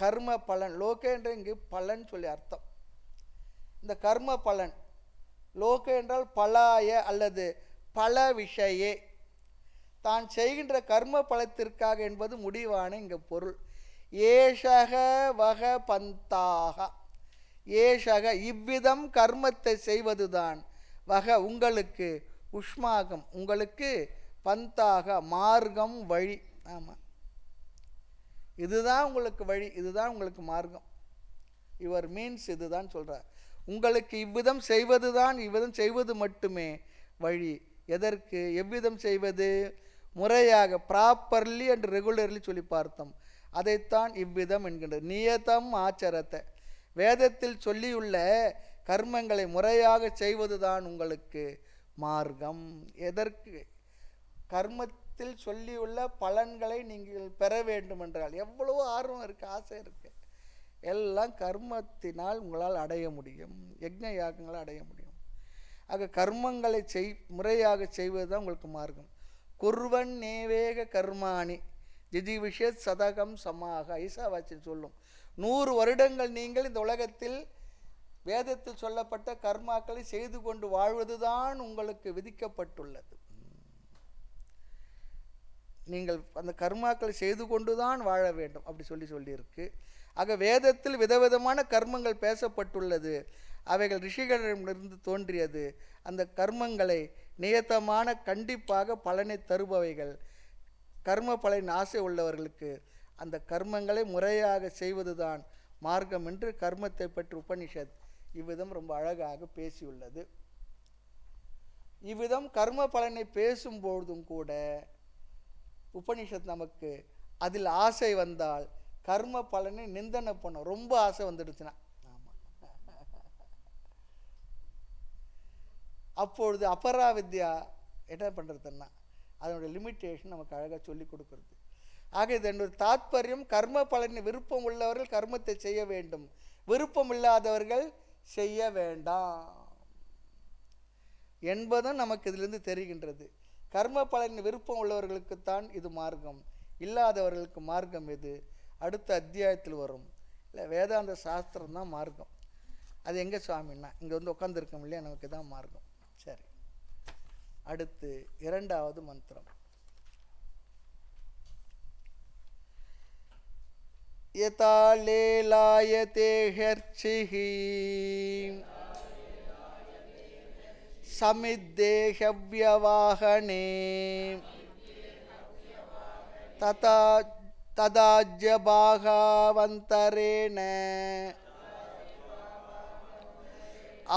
கர்ம பலன். லோகே என்ற இங்கு பலன் சொல்லி அர்த்தம். இந்த கர்ம பலன் லோகே என்றால் பலாய அல்லது பல விஷயே, தான் செய்கின்ற கர்ம பலத்திற்காக என்பது முடிவான இங்கே பொருள். ஏஷக வக பந்தாக. ஏஷக இவ்விதம் கர்மத்தை செய்வதுதான், வக உங்களுக்கு, உஷ்மாகம் உங்களுக்கு, பந்தாக மார்க்கம் வழி. ஆமாம், இதுதான் உங்களுக்கு வழி, இதுதான் உங்களுக்கு மார்க்கம். யுவர் மீன்ஸ் இதுதான் சொல்கிறார். உங்களுக்கு இவ்விதம் செய்வது தான், இவ்விதம் செய்வது மட்டுமே வழி. எதற்கு? எவ்விதம் செய்வது? முறையாக ப்ராப்பர்லி அண்ட் ரெகுலர்லி சொல்லி பார்த்தோம். அதைத்தான் இவ்விதம் என்கின்றது. நியதம் ஆச்சரத்தை, வேதத்தில் சொல்லியுள்ள கர்மங்களை முறையாக செய்வது தான் உங்களுக்கு மார்க்கம். எதற்கு? கர்மத்தில் சொல்லியுள்ள பலன்களை நீங்கள் பெற வேண்டும் என்றால் எவ்வளவோ ஆர்வம் இருக்குது, ஆசை இருக்குது, எல்லாம் கர்மத்தினால் உங்களால் அடைய முடியும், யக்ஞ யாகங்களை அடைய முடியும். ஆக கர்மங்களை முறையாக செய்வது தான் உங்களுக்கு மார்க்கம். குர்வன் நேவேக கர்மாணி ஜிஜிவிஷத் சதகம் சமாக. ஐசாவாச்சி சொல்லும், 100 வருடங்கள் நீங்கள் இந்த உலகத்தில் வேதத்தில் சொல்லப்பட்ட கர்மாக்களை செய்து கொண்டு வாழ்வதுதான் உங்களுக்கு விதிக்கப்பட்டுள்ளது. நீங்கள் அந்த கர்மாக்களை செய்து கொண்டுதான் வாழ வேண்டும் அப்படி சொல்லியிருக்கு. ஆக வேதத்தில் விதவிதமான கர்மங்கள் பேசப்பட்டுள்ளது. அவைகள் ரிஷிகளிடமிருந்து தோன்றியது. அந்த கர்மங்களை நியத்தமான கண்டிப்பாக பலனை தருபவைகள். கர்ம பலன் ஆசை உள்ளவர்களுக்கு அந்த கர்மங்களை முறையாக செய்வதுதான் மார்க்கம் என்று கர்மத்தை பற்றி உபனிஷத் இவ்விதம் ரொம்ப அழகாக பேசியுள்ளது. இவ்விதம் கர்ம பலனை பேசும்பொழுதும் கூட உபனிஷத் நமக்கு அதில் ஆசை வந்தால் கர்ம பலனை நிந்தனை பண்ணும். ரொம்ப ஆசை வந்துடுச்சுன்னா அப்பொழுது அபராவித்யா என்ன பண்ணுறதுன்னா அதனுடைய லிமிட்டேஷன் நமக்கு அழகாக சொல்லி கொடுக்கறது. ஆக இதனுடைய தாத்பரியம் கர்ம பலனை விருப்பம் உள்ளவர்கள் கர்மத்தை செய்ய வேண்டும், விருப்பம் இல்லாதவர்கள் செய்ய வேண்டாம் என்பதும் நமக்கு இதிலிருந்து தெரிகின்றது. கர்ம பலன் விருப்பம் உள்ளவர்களுக்குத்தான் இது மார்க்கம், இல்லாதவர்களுக்கு மார்க்கம் எது அடுத்த அத்தியாயத்தில் வரும். இல்லை வேதாந்த சாஸ்திரம் தான் மார்க்கம். அது எங்கே சுவாமின்னா இங்கே வந்து உட்காந்துருக்கோம் இல்லையா, நமக்கு தான் மார்க்கம். சரி, அடுத்து இரண்டாவது மந்திரம். யதா லேலாயதே ஹர்ச்சிஹி சமித்தேஹவ்யவாஹனே ததாஜ்யபாகாவந்தரேண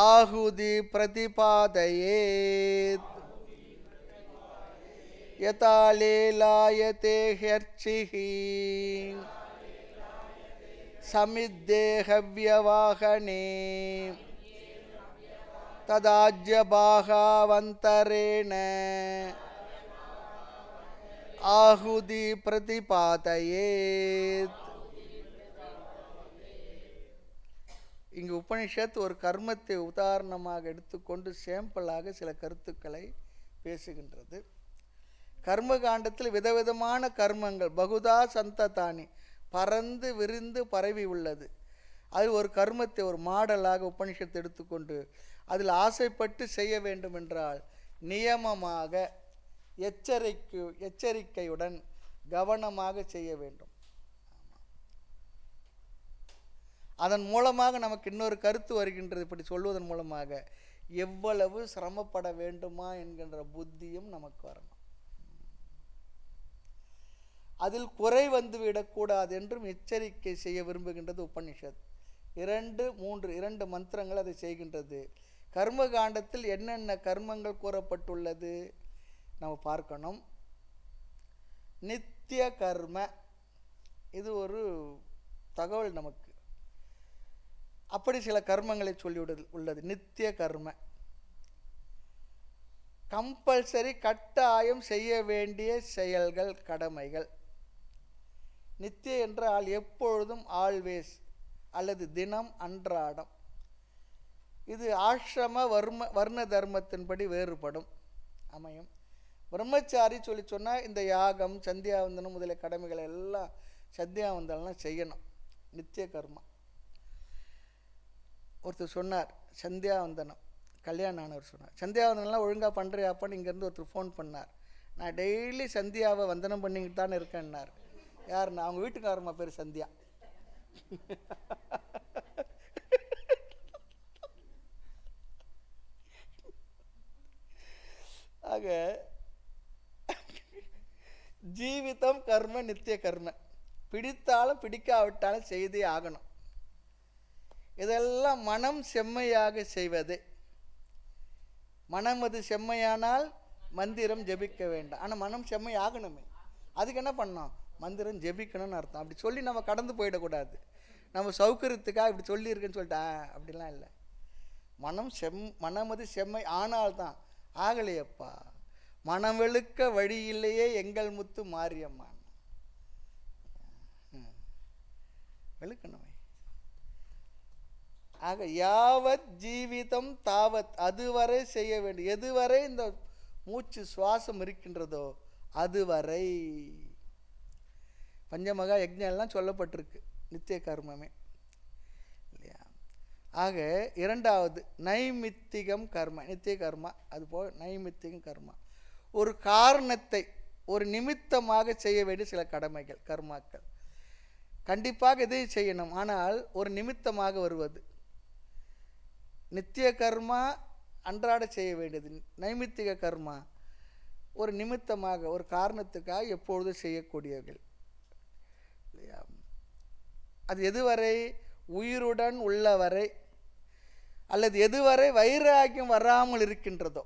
ஆஹுதி பிரதிபாதயேத். யதா லேலாயதே ஹர்ச்சிஹி சமித்தேஹவ்யவாஹனே ததாஜ்யபாகாவந்தரேண ஆஹுதி பிரதிபாதயேத். இங்கு உபனிஷத் ஒரு கர்மத்தை உதாரணமாக எடுத்துக்கொண்டு சேம்பிளாக சில கருத்துக்களை பேசுகின்றது. கர்ம காண்டத்தில் விதவிதமான கர்மங்கள் பகுதா சந்ததானி பறந்து விரிந்து பரவி உள்ளது. அது ஒரு கர்மத்தை ஒரு மாடலாக உபனிஷத்தை எடுத்துக்கொண்டு அதில் ஆசைப்பட்டு செய்ய வேண்டும் என்றால் நியமமாக எச்சரிக்கையுடன் கவனமாக செய்ய வேண்டும். அதன் மூலமாக நமக்கு இன்னொரு கருத்து வருகின்றது. இப்படி சொல்வதன் மூலமாக எவ்வளவு சிரமப்பட வேண்டுமா என்கின்ற புத்தியும் நமக்கு வரணும். அதில் குறை வந்து விடக்கூடாது என்றும் எச்சரிக்கை செய்ய விரும்புகின்றது உபனிஷத். 2 மந்திரங்கள் அதை செய்கின்றது. கர்ம காண்டத்தில் என்னென்ன கர்மங்கள் கூறப்பட்டுள்ளது நம்ம பார்க்கணும். நித்திய கர்ம, இது ஒரு தகவல் நமக்கு. அப்படி சில கர்மங்களை சொல்லிவிட உள்ளது. நித்திய கர்ம கம்பல்சரி கட்டாயம் செய்ய வேண்டிய செயல்கள் கடமைகள். நித்திய என்றால் எப்பொழுதும், ஆல்வேஸ் அல்லது தினம், அன்றாடம். இது ஆசிரம வர்ண தர்மத்தின்படி வேறுபடும் அமையும். பிரம்மச்சாரி சொல்லி சொன்னால் இந்த யாகம் சந்தியாவந்தனம் முதலிய கடமைகளை எல்லாம் சந்தியாவந்தனம்லாம் செய்யணும். நித்திய கர்மா. ஒருத்தர் சொன்னார் சந்தியாவந்தனம், கல்யாணம் ஆனவர் சொன்னார், சந்தியாவந்தனம்லாம் ஒழுங்காக பண்ணுறியாப்பான்னு இங்கேருந்து ஒருத்தர் ஃபோன் பண்ணார். நான் டெய்லி சந்தியாவை வந்தனம் பண்ணிக்கிட்டு தானே இருக்கேன்னார். யாருன்னா அவங்க வீட்டுக்காரம்மா பேர் சந்தியா. ஆக ஜீவிதம் கர்ம, நித்திய கர்ம. பிடித்தாலும் பிடிக்காவிட்டாலும் செய்தே ஆகணும். இதெல்லாம் மனம் செம்மையாக செய்வது. மனம் அது செம்மையானால் மந்திரம் ஜெபிக்க வேண்டாம். ஆனால் மனம் செம்மை ஆகணுமே, அதுக்கு என்ன பண்ணோம்? மந்திரம் ஜெபிக்கணும்னு அர்த்தம். அப்படி சொல்லி நம்ம கடந்து போயிடக்கூடாது. நம்ம சௌகரியத்துக்காக இப்படி சொல்லியிருக்குன்னு சொல்லிட்டா அப்படிலாம் இல்லை. மனம் அது செம்மை ஆனால்தான். ஆகலையப்பா, மனம் வெளுக்க வழி இல்லையே எங்கள் முத்து மாரியம்மா. வெளுக்கணுமே. ஆக யாவத் ஜீவிதம் தாவத், அதுவரை செய்ய வேண்டும். எதுவரை இந்த மூச்சு சுவாசம் இருக்கின்றதோ அதுவரை. பஞ்சமகா யஜ்ஞம் எல்லாம் சொல்லப்பட்டிருக்கு நித்திய கர்மமே இல்லையா. ஆக இரண்டாவது நைமித்திகம் கர்மா, நித்திய கர்மா. அதுபோல் நைமித்திகம் கர்மா, ஒரு காரணத்தை ஒரு நிமித்தமாக செய்ய வேண்டிய சில கடமைகள் கர்மாக்கள். கண்டிப்பாக இதை செய்யணும், ஆனால் ஒரு நிமித்தமாக வருவது. நித்திய கர்மா அன்றாட செய்ய வேண்டியது, நைமித்திக கர்மா ஒரு நிமித்தமாக ஒரு காரணத்துக்காக எப்பொழுதும் செய்யக்கூடியவர்கள். அது எதுவரை உயிருடன் உள்ளவரை அல்லது எதுவரை வைராகியம் வராமல் இருக்கின்றதோ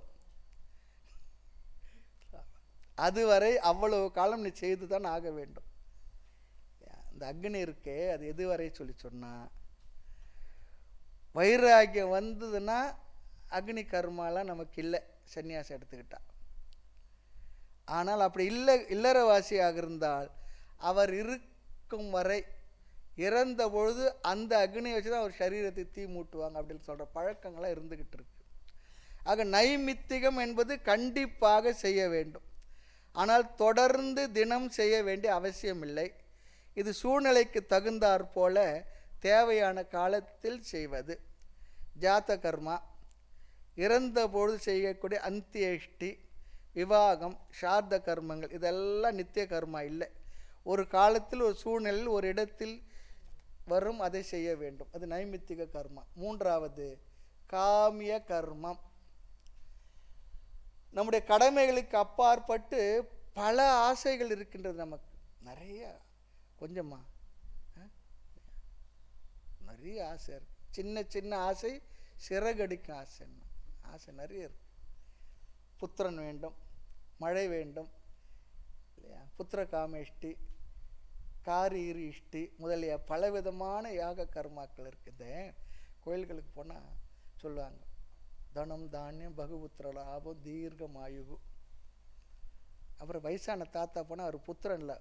அதுவரை அவ்வளவு காலம் நீ செய்து தான் ஆக வேண்டும். இந்த அக்னி இருக்கே, அது எதுவரை சொல்லி சொன்னா, வைராகியம் வந்ததுன்னா அக்னி கர்மாலாம் நமக்கு இல்லை சன்னியாசம் எடுத்துக்கிட்டா. ஆனால் அப்படி இல்லறவாசியாக இருந்தால் அவர் இருக்கும் வரை, இறந்த பொழுது அந்த அக்னியை வச்சு தான் அவர் சரீரத்தை தீ மூட்டுவாங்க அப்படின்னு சொல்கிற பழக்கங்களாக இருந்துக்கிட்டு இருக்கு. ஆக நைமித்திகம் என்பது கண்டிப்பாக செய்ய வேண்டும், ஆனால் தொடர்ந்து தினம் செய்ய வேண்டிய அவசியம் இல்லை. இது சூழ்நிலைக்கு தகுந்தாற் போல தேவையான காலத்தில் செய்வது. ஜாத கர்மா, இறந்த பொழுது செய்யக்கூடிய அந்தியேஷ்டி, விவாகம், சார்த கர்மங்கள், இதெல்லாம் நித்திய கர்மா இல்லை. ஒரு காலத்தில் ஒரு சூழ்நிலையில் ஒரு இடத்தில் வரும், அதை செய்ய வேண்டும், அது நைமித்திக கர்மா. மூன்றாவது காமிய கர்மம். நம்முடைய கடமைகளுக்கு அப்பாற்பட்டு பல ஆசைகள் இருக்கின்றது நமக்கு, நிறைய, கொஞ்சமா நிறைய ஆசை இருக்கு. சின்ன சின்ன ஆசை சிறகடிக்கும் ஆசை, ஆசை நிறைய இருக்கு. புத்திரன் வேண்டும், மழை வேண்டும் இல்லையா, புத்திர காமேஷ்டி, காரீரி இஷ்டி முதலிய பலவிதமான யாக கர்மாக்கள் இருக்குது. கோயில்களுக்கு போனால் சொல்லுவாங்க, தனம் தானியம் பகுபுத்திர லாபம் தீர்க்கமாயுகு. அப்புறம் வயசான தாத்தா போனால் அவர் புத்திரன் இல்லை,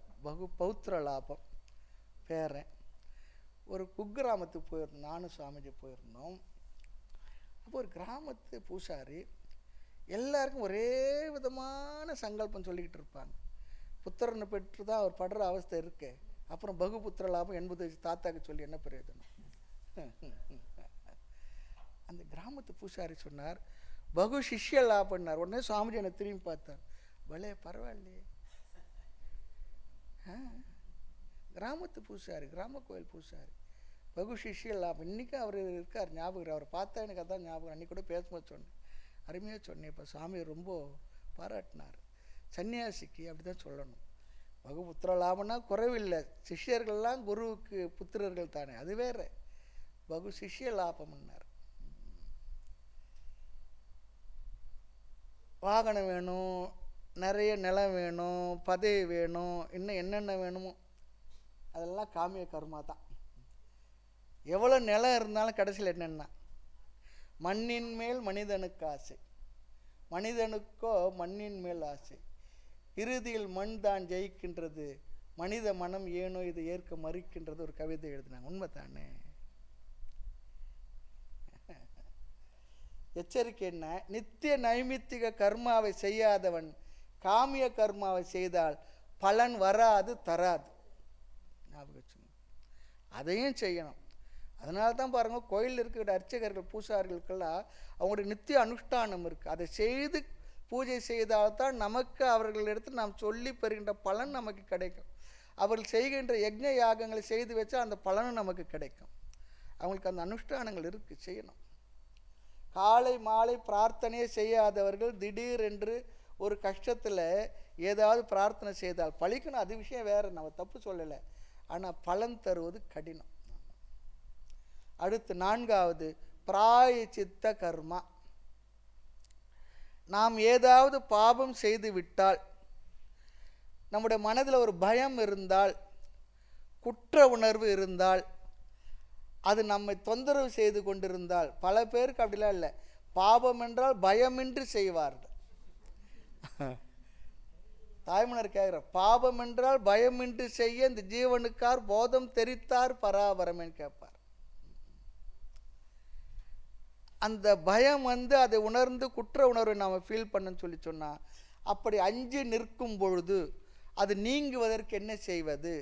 பௌத்திர லாபம் பேரன். ஒரு குக்கிராமத்துக்கு போயிருந்தோம், நானும் சுவாமிஜி போயிருந்தோம். அப்போ ஒரு கிராமத்து பூசாரி எல்லாருக்கும் ஒரே விதமான சங்கல்பம் சொல்லிக்கிட்டு இருப்பாங்க. புத்திரனை பெற்று தான் அவர் படுற அவஸ்தை இருக்கு, அப்புறம் பகுபுத்திர லாபம் 80 வயசு தாத்தாக்கு சொல்லி என்ன பிரயோஜனம். அந்த கிராமத்து பூசாரி சொன்னார், பகு சிஷ்ய லாபம்னார். உடனே சுவாமிஜி என்னை திரும்பி பார்த்தார், பலே பரவாயில்லையே. கிராமத்து பூசாரி, கிராம கோயில் பூசாரி, பகு சிஷ்ய லாபம். இன்றைக்கும் அவர் இருக்கார், ஞாபகம். அவரை பார்த்தா எனக்கு அதான் ஞாபகம். அன்றைக்கி கூட பேசும்போது சொன்னேன், அருமையாக சொன்னேன். இப்போ சாமி ரொம்ப பாராட்டினார். சன்னியாசிக்கு அப்படி தான் சொல்லணும். பகுபுத்திர லாபம்னா குறைவில்லை, சிஷ்யர்கள்லாம் குருவுக்கு புத்திரர்கள் தானே, அது வேற. பகு சிஷ்ய லாபம்னார். வாகனம் வேணும், நிறைய நிலம் வேணும், பதவி வேணும், இன்னும் என்னென்ன வேணுமோ அதெல்லாம் காமிய கர்மா தான். எவ்வளோ நிலம் இருந்தாலும் கடைசியில் என்னென்னா, மண்ணின் மேல் மனிதனுக்கு ஆசை, மனிதனுக்கோ மண்ணின் மேல் ஆசை, இறுதியில் மண் தான் ஜெயிக்கின்றது, மனித மனம் ஏனோ இதை ஏற்க மறுக்கின்றது. ஒரு கவிதை எழுதினாங்க, உண்மை தானே. எச்சரிக்கை என்ன, நித்திய நைமித்திக கர்மாவை செய்யாதவன் காமிய கர்மாவை செய்தால் பலன் வராது, தராது. அதையும் செய்யணும். அதனால தான் பாருங்கள், கோயிலில் இருக்கிற அர்ச்சகர்கள் பூசாரிகளுக்கெல்லாம் அவங்களுடைய நித்திய அனுஷ்டானம் இருக்குது. அதை செய்து பூஜை செய்தால்தான் நமக்கு அவர்களிடத்தில் நாம் சொல்லி பெறுகின்ற பலன் நமக்கு கிடைக்கும். அவர்கள் செய்கின்ற யக்ஞ யாகங்களை செய்து வச்சா அந்த பலனும் நமக்கு கிடைக்கும். அவங்களுக்கு அந்த அனுஷ்டானங்கள் இருக்குது, செய்யணும். காலை மாலை பிரார்த்தனையே செய்யாதவர்கள் திடீரென்று ஒரு கஷ்டத்தில் ஏதாவது பிரார்த்தனை செய்தால் பழிக்கணும், அது விஷயம் வேறு, நம்ம தப்பு சொல்லலை. ஆனால் பலன் தருவது கடினம். அடுத்து நான்காவது பிராயச்சித்த கர்மா. நாம் ஏதாவது பாபம் செய்து விட்டால், நம்முடைய மனதில் ஒரு பயம் இருந்தால், குற்ற உணர்வு இருந்தால், அது நம்மை தொந்தரவு செய்து கொண்டிருந்தால், பல பேருக்கு அப்படிலாம் இல்லை, பாபம் என்றால் பயமின்றி செய்வார்கள். தாய்மனர் கேட்குற, பாபம் என்றால் பயமின்றி செய்ய இந்த ஜீவனுக்கார் போதம் தெரித்தார் பராபரமேன்னு கேட்பார். அந்த பயம் அதை உணர்ந்து குற்ற உணர்வை நாம் ஃபீல் பண்ணன்னு சொல்லி சொன்னால், அப்படி அஞ்சு நிற்கும் பொழுது அது நீங்குவதற்கு என்ன செய்வது?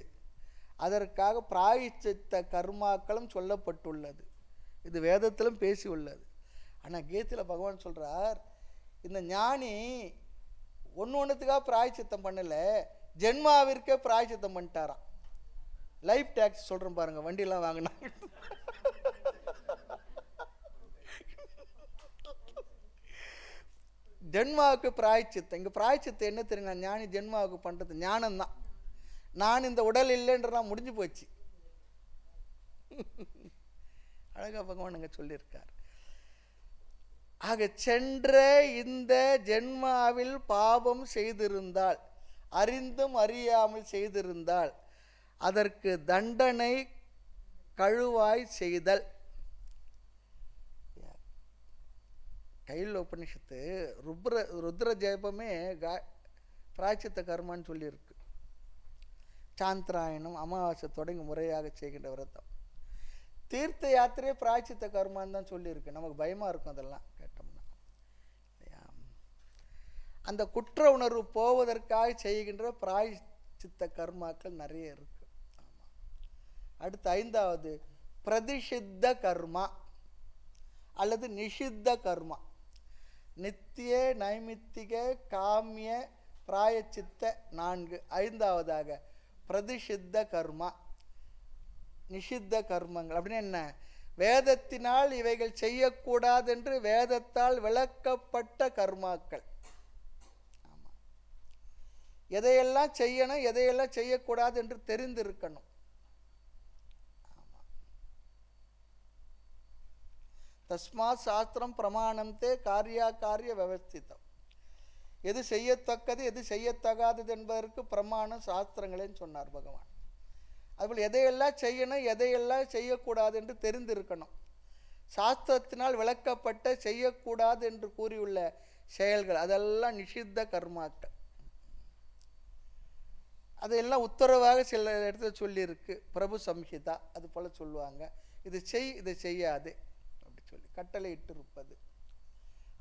அதற்காக பிராயச்சித்த கர்மாக்களும் சொல்லப்பட்டுள்ளது. இது வேதத்திலும் பேசி உள்ளது. ஆனால் கீதையில் பகவான் சொல்கிறார், இந்த ஞானி ஒன்றுத்துக்காக பிராயச்சித்தம் பண்ணலை, ஜென்மாவிற்கே பிராயச்சித்தம் பண்ணிட்டாராம். லைஃப் டேக்ஸ் சொல்கிறேன் பாருங்கள், வண்டியெல்லாம் வாங்கினாங்க. ஜென்மாவுக்கு பிராயச்சித்தம். இங்கே பிராயச்சித்தம் என்ன தெரியுங்க? ஞானி ஜென்மாவுக்கு பண்ணுறது ஞானம்தான். நான் இந்த உடல் இல்லைன்றா முடிஞ்சு போச்சு. அழகா பகவான் அங்கே சொல்லியிருக்கார். ஆக சென்ற இந்த ஜென்மாவில் பாவம் செய்திருந்தால், அறிந்தும் அறியாமல் செய்திருந்தால், அதற்கு தண்டனை கழுவாய் செய்தல். கையில் உபனிஷத்து ருத்ர ஜெயபமே பிராய்ச்சித்த கர்மான்னு சொல்லியிருக்கு. சாந்திராயணம் அமாவாசை தொடங்கி முறையாக செய்கின்ற விரதம். தீர்த்த யாத்திரையே பிராய்ச்சித்த கர்மான்னு தான் சொல்லியிருக்கு. நமக்கு பயமாக இருக்கும் அதெல்லாம் கேட்டோம்னா. அந்த குற்ற உணர்வு போவதற்காக செய்கின்ற பிராய்ச்சித்த கர்மாக்கள் நிறைய இருக்கு. ஆமாம். அடுத்து 5வது பிரதிஷித்த கர்மா அல்லது நிஷித்த கர்மா. நித்திய நைமித்திக காமிய பிராயச்சித்த 4. 5வதாக பிரதிஷித்த கர்மா, நிஷித்த கர்மங்கள். அப்படின்னு என்ன? வேதத்தினால் இவைகள் செய்யக்கூடாது என்று வேதத்தால் விளக்கப்பட்ட கர்மாக்கள். ஆமாம். எதையெல்லாம் செய்யணும், எதையெல்லாம் செய்யக்கூடாது என்று தெரிந்திருக்கணும். தஸ்மாத் சாஸ்திரம் பிரமாணந்தே காரியாகாரிய வியவஸ்திதம். எது செய்யத்தக்கது எது செய்யத்தகாதது என்பதற்கு பிரமாணம் சாஸ்திரங்களேன்னு சொன்னார் பகவான். அதுபோல் எதையெல்லாம் செய்யணும் எதையெல்லாம் செய்யக்கூடாது என்று தெரிந்திருக்கணும். சாஸ்திரத்தினால் விளக்கப்பட்ட செய்யக்கூடாது என்று கூறியுள்ள செயல்கள் அதெல்லாம் நிஷித்த கர்மாக்கள். அதையெல்லாம் உத்தரவாக சில இடத்துல சொல்லியிருக்கு. பிரபு சம்ஹிதா அது போல் சொல்லுவாங்க. இது செய் இதை செய்யாது சொல்லி கட்டளை இட்டு இருப்பது.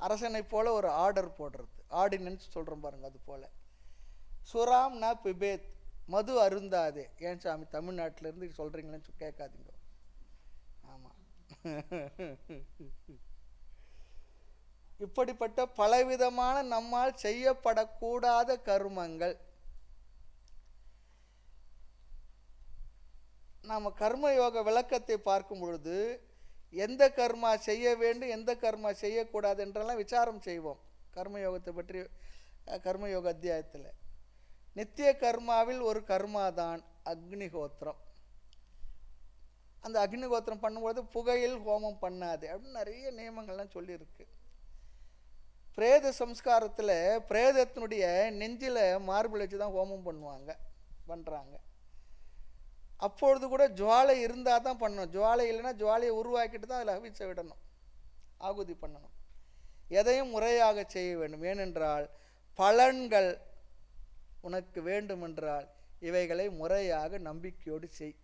அரசனை போல ஒரு ஆர்டர் போடுறது, ஆர்டினன்ஸ் சொல்கிறோம் பாருங்க. அது போல சுராம் ந பிபேத், மது அருந்தாதே. ஏன் சாமி தமிழ்நாட்டிலேருந்து சொல்கிறீங்களேன்னு கேட்காதீங்க. ஆமாம். இப்படிப்பட்ட பலவிதமான நம்மால் செய்யப்படக்கூடாத கர்மங்கள். நாம் கர்மயோக விளக்கத்தை பார்க்கும் பொழுது எந்த கர்மா செய்ய வேண்டும் எந்த கர்மா செய்யக்கூடாது என்றெல்லாம் விசாரம் செய்வோம். கர்மயோகத்தை பற்றி கர்மயோக அத்தியாயத்தில் நித்திய கர்மாவில் ஒரு கர்மாதான் அக்னிஹோத்திரம். அந்த அக்னிஹோத்திரம் பண்ணும்போது புகையில் ஹோமம் பண்ணாது அப்படின்னு நிறைய நியமங்கள்லாம் சொல்லியிருக்கு. பிரேத சம்ஸ்காரத்தில் பிரேதத்தினுடைய நெஞ்சில் மார்பிள் வச்சு தான் ஹோமம் பண்ணுறாங்க. அப்பொழுது கூட ஜுவாலை இருந்தால் தான் பண்ணணும். ஜுவாலை இல்லைன்னா ஜுவாலையை உருவாக்கிட்டு தான் அதில் அவிச்ச விடணும், ஆகுதி பண்ணணும். எதையும் முறையாக செய்ய வேண்டும். ஏனென்றால் பலன்கள் உனக்கு வேண்டுமென்றால் இவைகளை முறையாக நம்பிக்கையோடு செய்.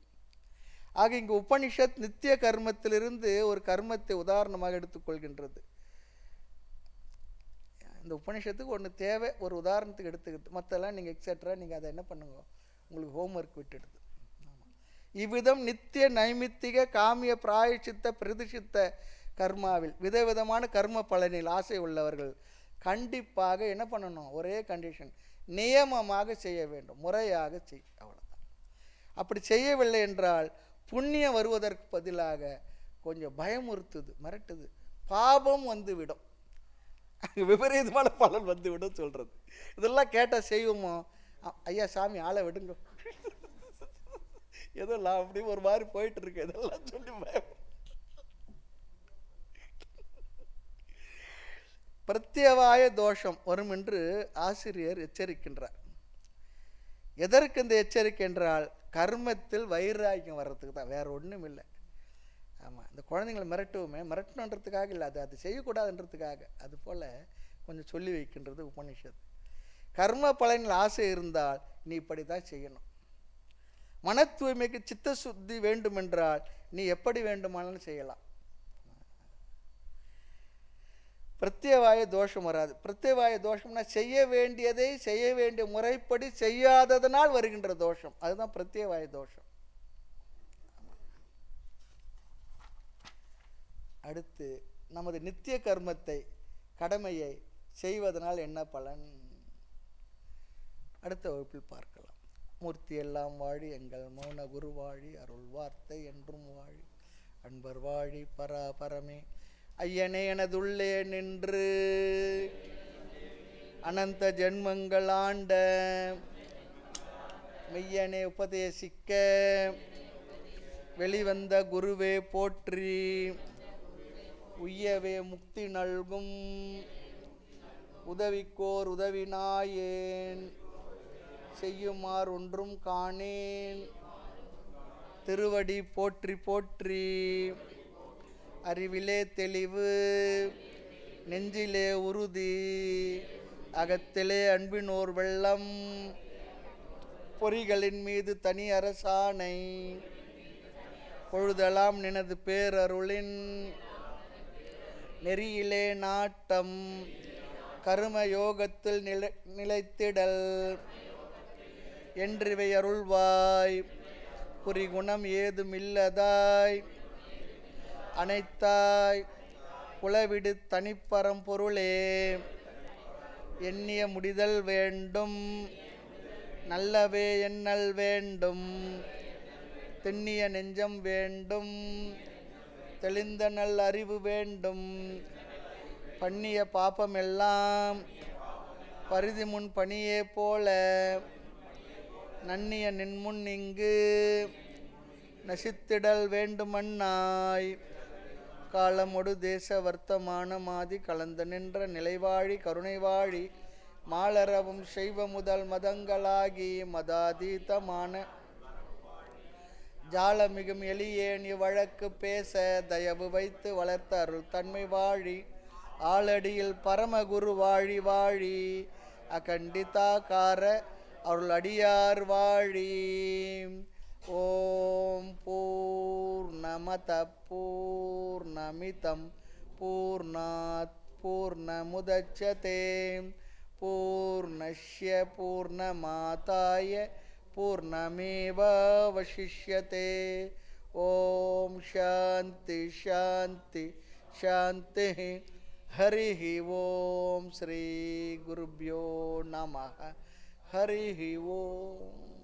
ஆக இங்கு உபனிஷத் நித்திய கர்மத்திலிருந்து ஒரு கர்மத்தை உதாரணமாக எடுத்துக்கொள்கின்றது. இந்த உபனிஷத்துக்கு ஒன்று தேவை, ஒரு உதாரணத்துக்கு எடுத்துக்கிட்டு மற்றெல்லாம் நீங்கள் எக்ஸெட்ரா நீங்கள் அதை என்ன பண்ணுங்க, உங்களுக்கு ஹோம்ஒர்க் விட்டுடுது. இவ்விதம் நித்திய நைமித்திக காமிய பிராயச்சித்த பிரதிஷித்த கர்மாவில் விதவிதமான கர்ம பலனில் ஆசை உள்ளவர்கள் கண்டிப்பாக என்ன பண்ணணும்? ஒரே கண்டிஷன், நியமமாக செய்ய வேண்டும், முறையாக செய். அவ்வளோதான். அப்படி செய்யவில்லை என்றால் புண்ணியம் வருவதற்கு பதிலாக கொஞ்சம் பயமுறுத்துது, மிரட்டுது, பாபம் வந்துவிடும், விபரீதமான பலன் வந்துவிடும் சொல்கிறது. இதெல்லாம் கேட்டால் செய்வோமோ? ஐயா சாமி ஆளை விடுங்க, ஏதோ அப்படி ஒரு மாதிரி போயிட்டு இருக்கு, இதெல்லாம் சொல்லி பயம். பிரத்யவாய தோஷம் வரும் என்று ஆசிரியர் எச்சரிக்கின்றார். எதற்கு இந்த எச்சரிக்கை என்றால் கர்மத்தில் வைராக்கியம் வர்றதுக்கு தான், வேற ஒன்றும் இல்லை. ஆமாம், இந்த குழந்தைங்களை மிரட்டுவோமே, மிரட்டணுன்றதுக்காக இல்லை, அது செய்யக்கூடாதுன்றதுக்காக. அது போல் கொஞ்சம் சொல்லி வைக்கின்றது உபனிஷத். கர்ம பலனில் ஆசை இருந்தால் நீ இப்படி தான் செய்யணும். மன தூய்மைக்கு சித்த சுத்தி வேண்டுமென்றால் நீ எப்படி வேண்டுமானாலும் செய்யலாம். பிரத்யவாய தோஷம் வராது. பிரத்யவாய தோஷம்னா செய்ய வேண்டியதை செய்ய வேண்டிய முறைப்படி செய்யாததனால் வருகின்ற தோஷம், அதுதான் பிரத்யவாய தோஷம். அடுத்து நமது நித்திய கர்மத்தை கடமையை செய்வதனால் என்ன பலன்? அடுத்த வகுப்பில் பார்க்கலாம். மூர்த்தி எல்லாம் வாழி, எங்கள் மௌன குரு வாழி, அருள் வார்த்தை என்றும் வாழி, அன்பர் வாழி பராபரமே. ஐயனே எனதுள்ளே நின்று அனந்த ஜென்மங்கள் ஆண்ட மெய்யனே உபதேசிக்க வெளிவந்த குருவே போற்றி. உய்யவே முக்தி நல்கும் உதவிக்கோர் உதவினாயேன், செய்யுமாறு ஒன்றும் காணேன். திருவடி போற்றி போற்றி. அறிவிலே தெளிவு, நெஞ்சிலே உறுதி, அகத்திலே அன்பினோர் வெள்ளம், பொறிகளின் மீது தனி அரசாணை, பொழுதெல்லாம் நினது பேரருளின் நெறியிலே நாட்டம், கரும யோகத்தில் நிலைத்திடல் என்றிவை அருள்வாய். குறிகுணம் ஏதுமில்லதாய் அனைத்தாய் குலவிடு தனிப்பரம் பொருளே, எண்ணிய முடிதல் வேண்டும் நல்லவே எண்ணல் வேண்டும், தென்னிய நெஞ்சம் வேண்டும் தெளிந்த நல் அறிவு வேண்டும், பண்ணிய பாப்பமெல்லாம் பரிதி முன் பணியே போல, நன்னிய நின்முன் இங்கு நசித்திடல் வேண்டுமன்னாய். காலமொடு தேச வர்த்தமான மாதி கலந்த நின்ற நிலைவாழி கருணை வாழி, மாலரவும் செய்வ முதல் மதங்களாகி மதாதீதமான ஜாலமிகும் எளியேன் இவ்வழக்கு பேச, தயவு வைத்து வளர்த்த அருள் தன்மை வாழி, ஆளடியில் பரமகுரு வாழி வாழி, அகண்டிதாகார அருள் அடியார் வாழி. ஓம் பூர்ணமத பூர்ணமிதம் பூர்ணாத் பூர்ணமுதச்யதே பூர்ணஸ்ய பூர்ணமாதாய பூர்ணமேவாவசிஷ்யதே. ஓம் சாந்தி சாந்தி சாந்தி. ஹரி ஓம். ஸ்ரீ குருப்யோ நமः. ஹரி ஓம்.